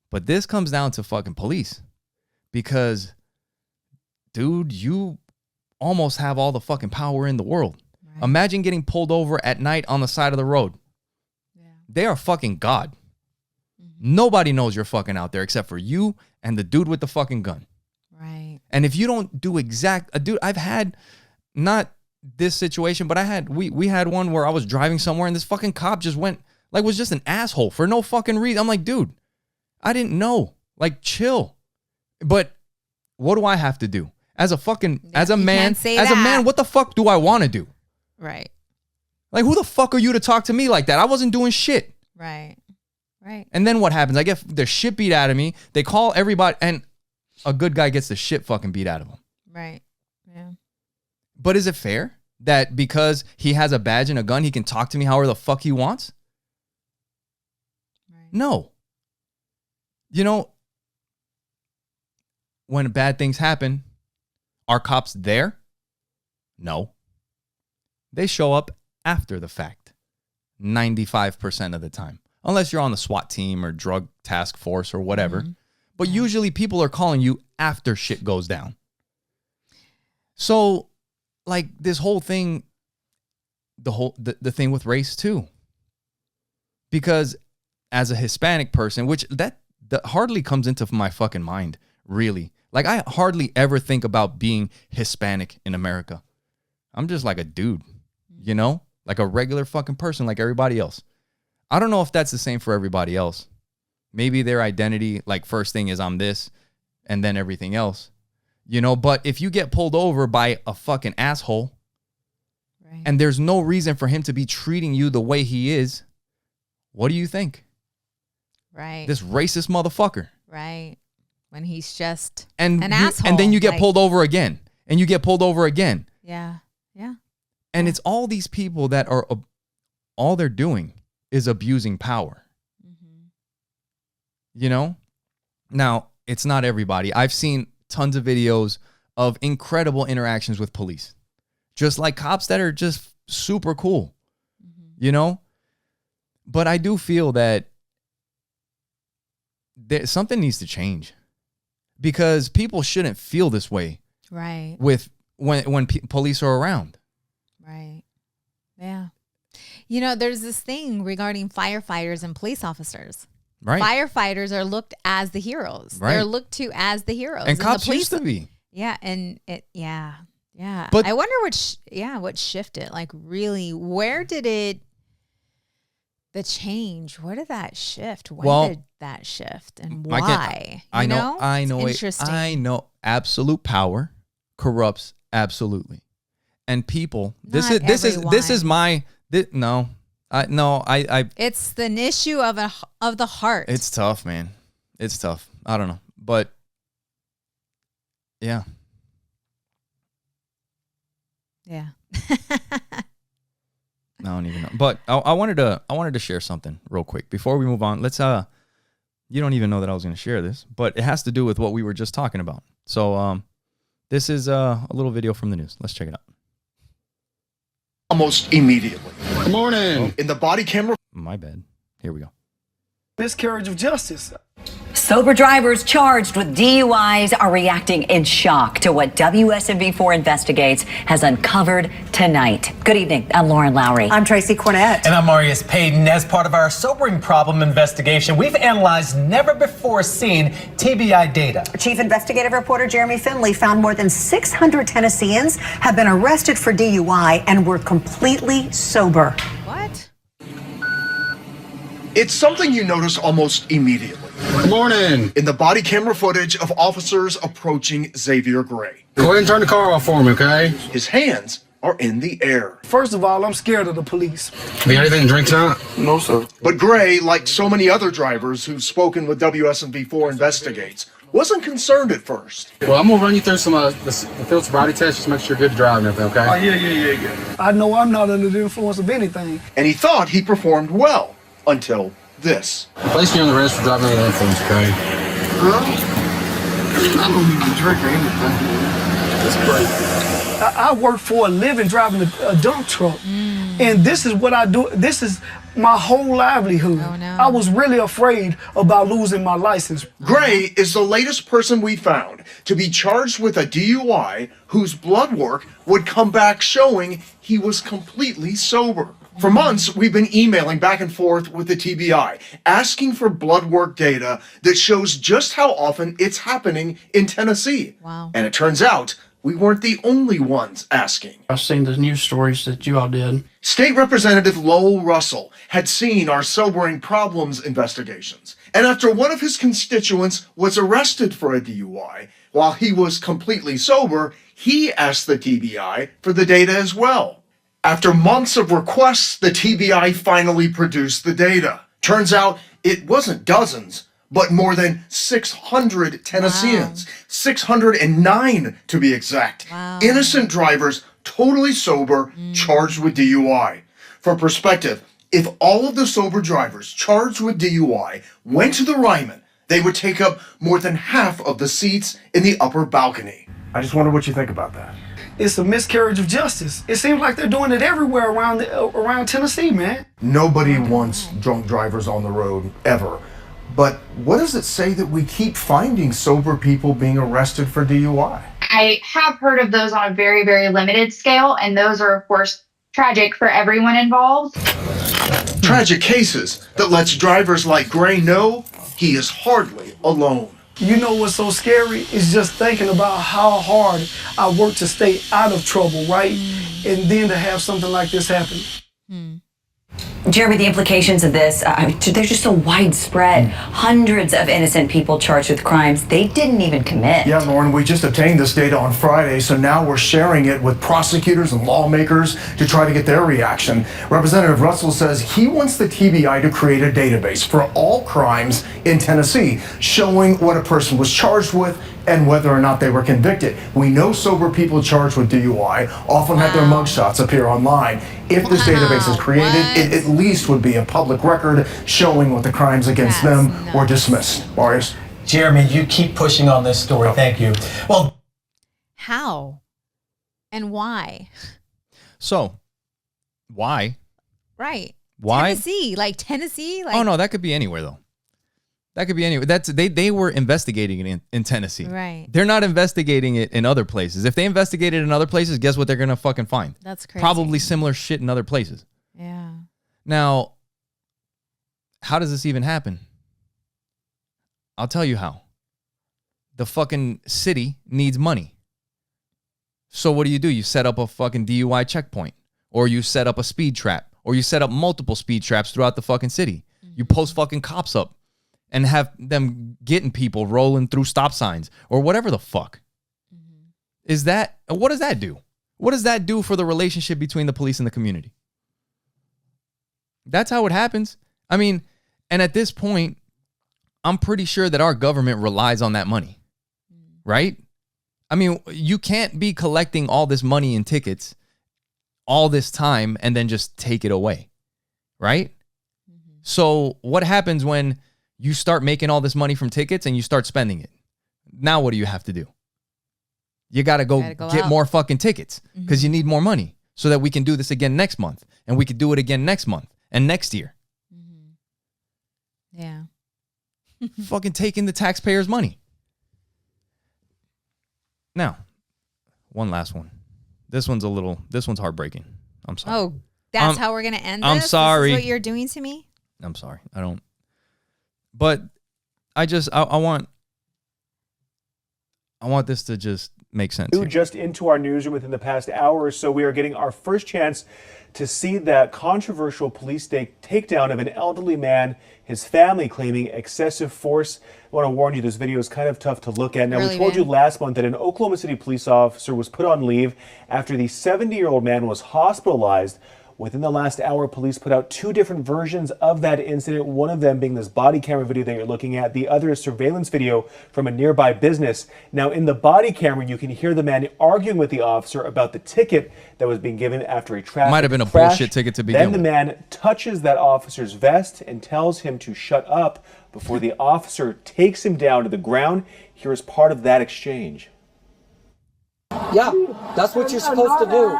but this comes down to fucking police. Because, dude, you almost have all the fucking power in the world. Right. Imagine getting pulled over at night on the side of the road. Yeah. They are fucking God. Nobody knows you're fucking out there except for you and the dude with the fucking gun. Right. And if you don't do dude, I've had not this situation, but we had one where I was driving somewhere and this fucking cop just went, like, was just an asshole for no fucking reason. I'm like, dude, I didn't know. Like, chill. But what do I have to do? As a man, what the fuck do I want to do? Right. Like, who the fuck are you to talk to me like that? I wasn't doing shit. Right. Right. And then what happens? I get the shit beat out of me. They call everybody, and a good guy gets the shit fucking beat out of him. Right. Yeah. But is it fair that because he has a badge and a gun, he can talk to me however the fuck he wants? Right. No. You know, when bad things happen, are cops there? No. They show up after the fact 95% of the time, unless you're on the SWAT team or drug task force or whatever. Mm-hmm. But usually people are calling you after shit goes down. So like this whole thing, the thing with race too, because as a Hispanic person, which that hardly comes into my fucking mind, really. Like I hardly ever think about being Hispanic in America. I'm just like a dude, you know, like a regular fucking person like everybody else. I don't know if that's the same for everybody else. Maybe their identity, like first thing is I'm this and then everything else, you know, but if you get pulled over by a fucking asshole right. and there's no reason for him to be treating you the way he is, what do you think? Right. This racist motherfucker. Right. When he's just an asshole. And then you get pulled over again. And you get pulled over again. Yeah. Yeah. And it's all these people that are, all they're doing is abusing power. Mm-hmm. You know? Now, it's not everybody. I've seen tons of videos of incredible interactions with police. Just like cops that are just super cool. Mm-hmm. You know? But I do feel that something needs to change. Because people shouldn't feel this way, right? With when police are around, right? Yeah, you know, there's this thing regarding firefighters and police officers. Right, firefighters are looked as the heroes. Right, they're looked to as the heroes, and cops used to be. Yeah, and yeah. But I wonder what shifted. Like, really, where did it? The change. Where did that shift? When did that shift, and why? I know. Interesting. I know. Absolute power corrupts absolutely, and people. This is my. It's an issue of the heart. It's tough, man. It's tough. I don't know, but yeah. Yeah. I don't even know. But I wanted to share something real quick before we move on. Let's you don't even know that I was going to share this, but it has to do with what we were just talking about. So this is a little video from the news. Let's check it out. Almost immediately. Good morning. In the body camera. My bad. Here we go. Miscarriage of justice. Sober drivers charged with DUIs are reacting in shock to what WSMV4 Investigates has uncovered tonight. Good evening. I'm Lauren Lowry. I'm Tracy Cornett. And I'm Marius Payton. As part of our sobering problem investigation, we've analyzed never-before-seen TBI data. Chief Investigative Reporter Jeremy Finley found more than 600 Tennesseans have been arrested for DUI and were completely sober. What? It's something you notice almost immediately. Good morning. In the body camera footage of officers approaching Xavier Gray. Go ahead and turn the car off for me, okay? His hands are in the air. First of all, I'm scared of the police. You got anything to drink tonight? No, sir. But Gray, like so many other drivers who've spoken with WSMV4 Investigates, wasn't concerned at first. Well, I'm going to run you through some the field sobriety test, just make sure you're good to drive and everything, okay? Oh, yeah. I know I'm not under the influence of anything. And he thought he performed well until this. Place me on the wrist for driving under the influence, okay? I don't even drink or anything. That's great. I work for a living driving a dump truck. And this is what I do. This is my whole livelihood. Oh, no. I was really afraid about losing my license. Gray is the latest person we found to be charged with a DUI whose blood work would come back showing he was completely sober. For months, we've been emailing back and forth with the TBI, asking for blood work data that shows just how often it's happening in Tennessee. Wow. And it turns out we weren't the only ones asking. I've seen the news stories that you all did. State Representative Lowell Russell had seen our sobering problems investigations. And after one of his constituents was arrested for a DUI, while he was completely sober, he asked the TBI for the data as well. After months of requests, the TBI finally produced the data. Turns out it wasn't dozens, but more than 600 Tennesseans. 609 to be exact. Innocent drivers, totally sober, charged with DUI. For perspective, if all of the sober drivers charged with DUI went to the Ryman, they would take up more than half of the seats in the upper balcony. I just wonder what you think about that. It's a miscarriage of justice. It seems like they're doing it everywhere around Tennessee, man. Nobody wants drunk drivers on the road, ever. But what does it say that we keep finding sober people being arrested for DUI? I have heard of those on a very, very limited scale, and those are, of course, tragic for everyone involved. Tragic cases that lets drivers like Gray know he is hardly alone. You know what's so scary is just thinking about how hard I work to stay out of trouble, right? And then to have something like this happen. Jeremy, the implications of this, they're just so widespread. Hundreds of innocent people charged with crimes they didn't even commit. Yeah, Lauren, we just obtained this data on Friday, so now we're sharing it with prosecutors and lawmakers to try to get their reaction. Representative Russell says he wants the TBI to create a database for all crimes in Tennessee, showing what a person was charged with and whether or not they were convicted. We know sober people charged with DUI often have their mugshots appear online. If this database is created, it at least would be a public record showing what the crimes against them were dismissed. Marius? Jeremy, you keep pushing on this story. Thank you. Well, how and why? So, why? Right. Why? Tennessee? Oh, no, that could be anywhere, though. That could be anywhere. They were investigating it in Tennessee. Right. They're not investigating it in other places. If they investigated in other places, guess what they're going to fucking find? That's crazy. Probably similar shit in other places. Yeah. Now, how does this even happen? I'll tell you how. The fucking city needs money. So what do? You set up a fucking DUI checkpoint, or you set up a speed trap, or you set up multiple speed traps throughout the fucking city. You post fucking cops up and have them getting people rolling through stop signs or whatever the fuck. What does that do? What does that do for the relationship between the police and the community? That's how it happens. I mean, and at this point, I'm pretty sure that our government relies on that money, right? I mean, you can't be collecting all this money in tickets all this time and then just take it away, right? So what happens when you start making all this money from tickets and you start spending it? Now what do you have to do? You got to go get more fucking tickets because you need more money so that we can do this again next month, and we could do it again next month and next year. Yeah. Fucking taking the taxpayers' money. Now, one last one. This one's heartbreaking. I'm sorry. Oh, that's how we're going to end this? I'm sorry. This is what you're doing to me? I'm sorry. But I want this to just make sense here. Just into our newsroom within the past hour or so, we are getting our first chance to see that controversial police takedown of an elderly man, his family claiming excessive force. I want to warn you, this video is kind of tough to look at. Now, we told you last month that an Oklahoma City police officer was put on leave after the 70-year-old man was hospitalized. Within the last hour, police put out two different versions of that incident, one of them being this body camera video that you're looking at. The other is surveillance video from a nearby business. Now, in the body camera, you can hear the man arguing with the officer about the ticket that was being given after a traffic crash. Might have been a bullshit ticket to begin with. Then the man touches that officer's vest and tells him to shut up before the officer takes him down to the ground. Here is part of that exchange. Yeah, that's what you're supposed to do.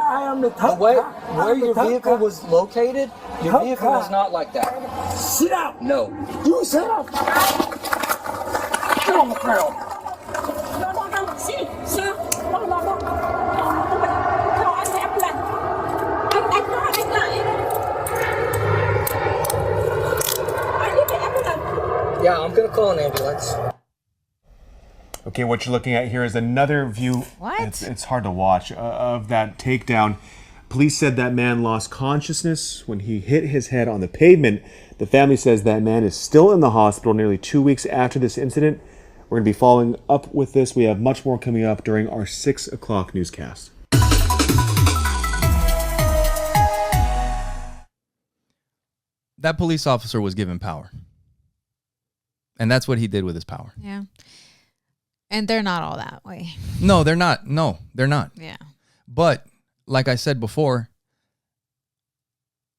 The way where your vehicle was located, your vehicle was not like that. Sit down. No. You sit down. Get on the ground. No. Sit. No. Yeah, I'm gonna call an ambulance. Okay, what you're looking at here is another view. What? It's hard to watch of that takedown. Police said that man lost consciousness when he hit his head on the pavement. The family says that man is still in the hospital nearly 2 weeks after this incident. We're going to be following up with this. We have much more coming up during our 6 o'clock newscast. That police officer was given power. And that's what he did with his power. Yeah. And they're not all that way. No, they're not. No, they're not. Yeah. But like I said before,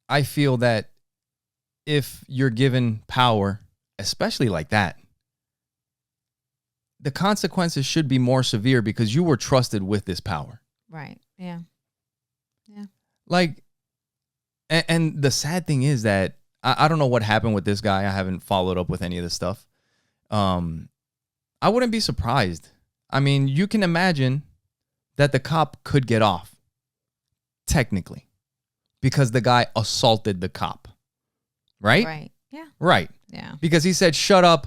I feel that if you're given power, especially like that, the consequences should be more severe because you were trusted with this power. Right. Yeah. Yeah. Like, and the sad thing is that I don't know what happened with this guy. I haven't followed up with any of this stuff. I wouldn't be surprised. I mean, you can imagine that the cop could get off, technically, because the guy assaulted the cop. Right? Right. Yeah. Right. Yeah. Because he said, shut up,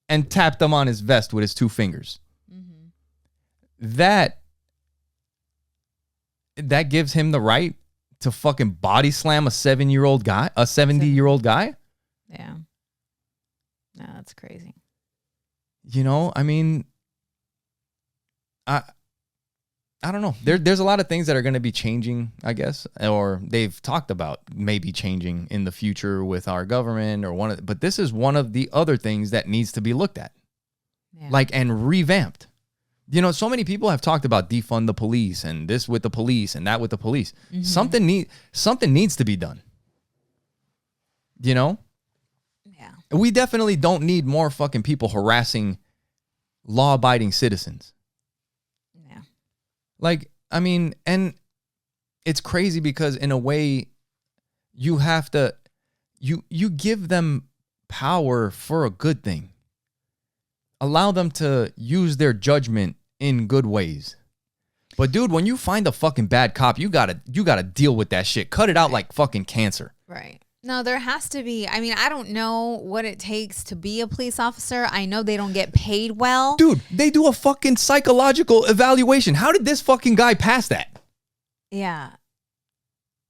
and tapped him on his vest with his 2 fingers. Mm-hmm. That gives him the right to fucking body slam a 70-year-old guy. Yeah. No, that's crazy. You know, I mean, I don't know. There's a lot of things that are going to be changing, I guess, or they've talked about maybe changing in the future with our government or but this is one of the other things that needs to be looked at, and revamped. You know, so many people have talked about defund the police and this with the police and that with the police. Mm-hmm. Something needs to be done. You know? Yeah. We definitely don't need more fucking people harassing law-abiding citizens. Yeah. Like, I mean, and it's crazy because in a way you have to you give them power for a good thing. Allow them to use their judgment in good ways. But dude, when you find a fucking bad cop, you gotta deal with that shit. Cut it out like fucking cancer. Right. No, there has to be. I mean, I don't know what it takes to be a police officer. I know they don't get paid well. Dude, they do a fucking psychological evaluation. How did this fucking guy pass that? Yeah.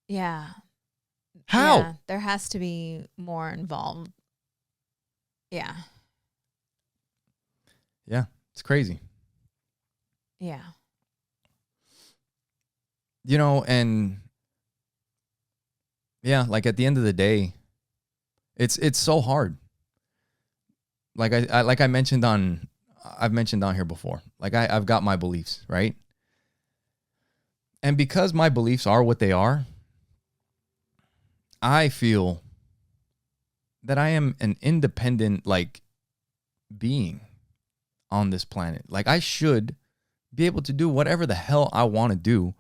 Yeah. How? Yeah, there has to be more involved. Yeah. Yeah, it's crazy. Yeah. You know, and yeah, like at the end of the day, it's so hard. Like I've mentioned on here before. Like I've got my beliefs, right? And because my beliefs are what they are, I feel that I am an independent being on this planet. Like I should be able to do whatever the hell I want to do.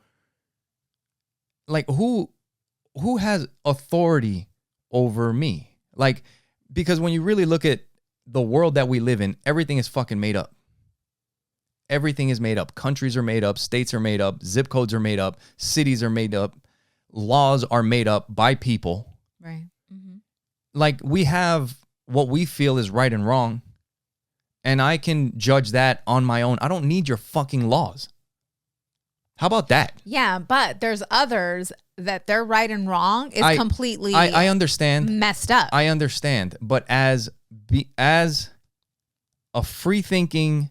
Like who has authority over me? Like, because when you really look at the world that we live in, everything is fucking made up. Everything is made up. Countries are made up. States are made up. Zip codes are made up. Cities are made up. Laws are made up by people. Right. Mm-hmm. Like we have what we feel is right and wrong. And I can judge that on my own. I don't need your fucking laws. How about that? Yeah, but there's others that their right and wrong is completely I understand. Messed up. I understand. But as a free-thinking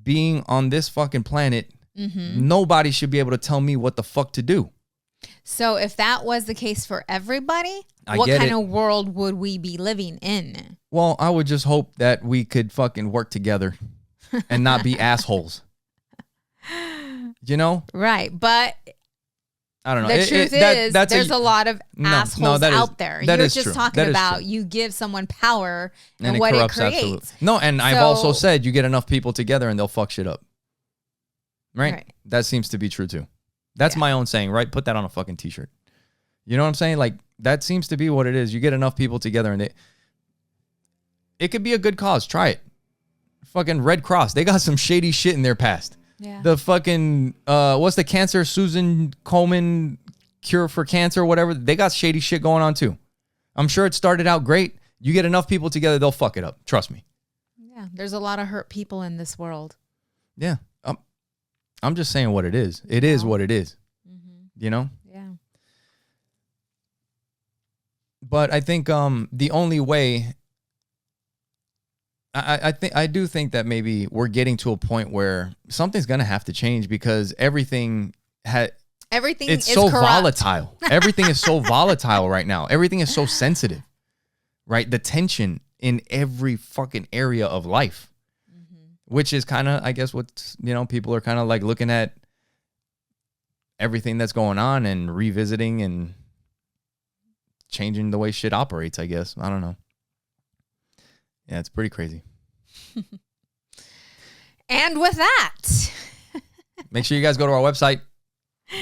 being on this fucking planet, nobody should be able to tell me what the fuck to do. So if that was the case for everybody, what kind of world would we be living in? Well, I would just hope that we could fucking work together and not be assholes. You know? Right. But I don't know. The truth is, there's a lot of assholes out there. You're just true. talking about you give someone power and what it creates. Absolutely. No, and I've also said you get enough people together and they'll fuck shit up. Right? That seems to be true too. That's my own saying, right? Put that on a fucking t-shirt. You know what I'm saying? Like, that seems to be what it is. You get enough people together and it could be a good cause. Try it. Fucking Red Cross. They got some shady shit in their past. Yeah. The fucking, what's the cancer? Susan Komen cure for cancer or whatever. They got shady shit going on too. I'm sure it started out great. You get enough people together, they'll fuck it up. Trust me. Yeah. There's a lot of hurt people in this world. Yeah. I'm just saying what it is. It is what it is. Mm-hmm. You know? Yeah. But I think the only way I do think that maybe we're getting to a point where something's gonna have to change because everything is so corrupt. volatile. Everything is so volatile right now. Everything is so sensitive. right? The tension in every fucking area of life, which is kind of, I guess, what, people are kind of like looking at everything that's going on and revisiting and changing the way shit operates, I guess. I don't know. Yeah, it's pretty crazy. And with that, make sure you guys go to our website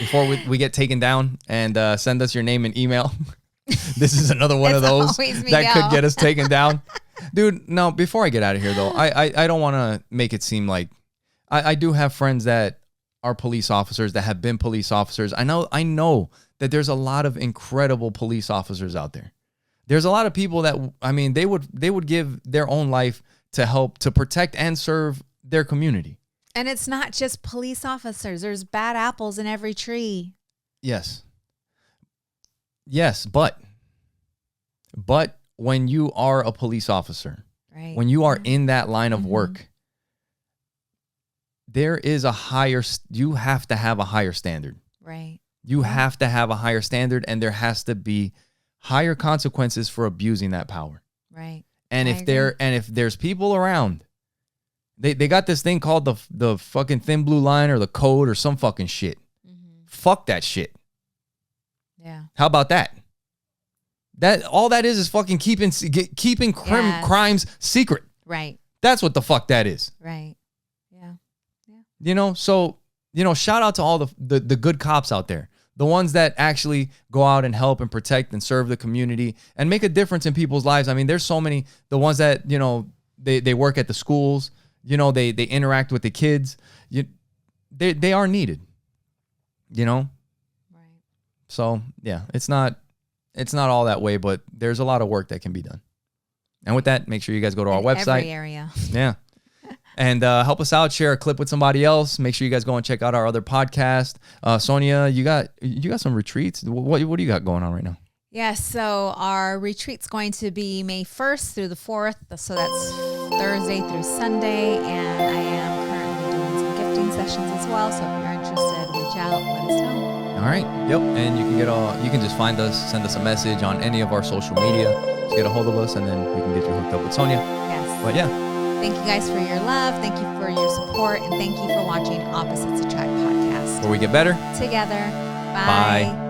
before we get taken down and send us your name and email. This is another one of those that could get us taken down. Dude, no, before I get out of here, though, I don't want to make it seem like I do have friends that are police officers, that have been police officers. I know that there's a lot of incredible police officers out there. There's a lot of people that, I mean, they would give their own life to help to protect and serve their community. And it's not just police officers. There's bad apples in every tree. Yes, but when you are a police officer, right, when you are in that line of work, there is you have to have a higher standard. Right. You have to have a higher standard, and there has to be higher consequences for abusing that power. Right. And if there's people around, they got this thing called the fucking thin blue line or the code or some fucking shit. Fuck that shit. Yeah. How about that? That all that is fucking keeping crimes secret. Right. That's what the fuck that is. Right. Yeah. So, shout out to all the good cops out there. The ones that actually go out and help and protect and serve the community and make a difference in people's lives. I mean, there's so many, the ones that, they work at the schools, they interact with the kids. They are needed, Right. So, yeah, it's not all that way, but there's a lot of work that can be done. And with that, make sure you guys go to our website. Every area. Yeah. And help us out, share a clip with somebody else. Make sure you guys go and check out our other podcast. Sonja, you got some retreats. What do you got going on right now? Yes, so our retreat's going to be May 1st through the 4th. So that's Thursday through Sunday. And I am currently doing some gifting sessions as well. So if you're interested, reach out, let us know. All right. Yep. And you can just find us, send us a message on any of our social media. Just get a hold of us, and then we can get you hooked up with Sonja. Yes. But yeah. Thank you guys for your love. Thank you for your support. And thank you for watching Opposites Attract podcast. Where we get better together. Bye.